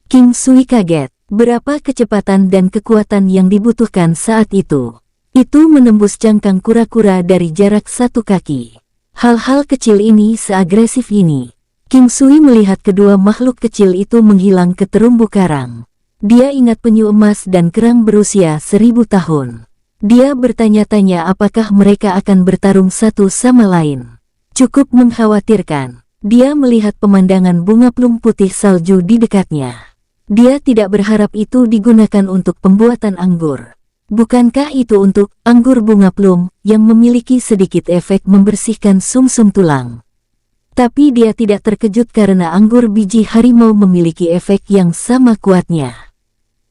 Speaker 1: King Sui kaget, berapa kecepatan dan kekuatan yang dibutuhkan saat itu. Itu menembus cangkang kura-kura dari jarak 1 kaki. Hal-hal kecil ini seagresif ini. King Sui melihat kedua makhluk kecil itu menghilang ke terumbu karang. Dia ingat penyu emas dan kerang berusia 1000 tahun. Dia bertanya-tanya apakah mereka akan bertarung satu sama lain. Cukup mengkhawatirkan. Dia melihat pemandangan bunga plum putih salju di dekatnya. Dia tidak berharap itu digunakan untuk pembuatan anggur. Bukankah itu untuk anggur bunga plum yang memiliki sedikit efek membersihkan sumsum tulang? Tapi dia tidak terkejut karena anggur biji harimau memiliki efek yang sama kuatnya.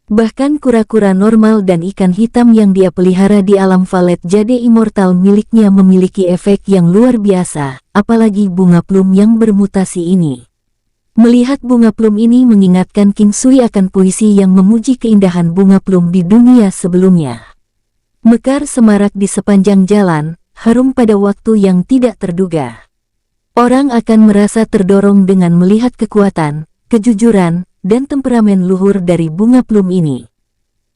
Speaker 1: Bahkan kura-kura normal dan ikan hitam yang dia pelihara di alam Valet Jade Immortal miliknya memiliki efek yang luar biasa, apalagi bunga plum yang bermutasi ini. Melihat bunga plum ini mengingatkan King Sui akan puisi yang memuji keindahan bunga plum di dunia sebelumnya. Mekar semarak di sepanjang jalan, harum pada waktu yang tidak terduga. Orang akan merasa terdorong dengan melihat kekuatan, kejujuran, dan temperamen luhur dari bunga plum ini.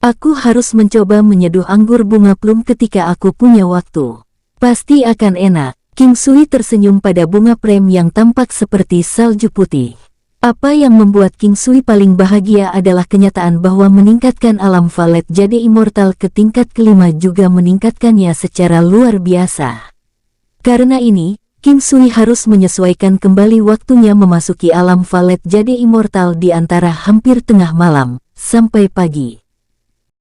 Speaker 1: Aku harus mencoba menyeduh anggur bunga plum ketika aku punya waktu. Pasti akan enak. King Sui tersenyum pada bunga prem yang tampak seperti salju putih. Apa yang membuat King Sui paling bahagia adalah kenyataan bahwa meningkatkan alam Valet Jade Immortal ke tingkat kelima juga meningkatkannya secara luar biasa. Karena ini, King Sui harus menyesuaikan kembali waktunya memasuki alam Valet Jade Immortal di antara hampir tengah malam, Sampai pagi.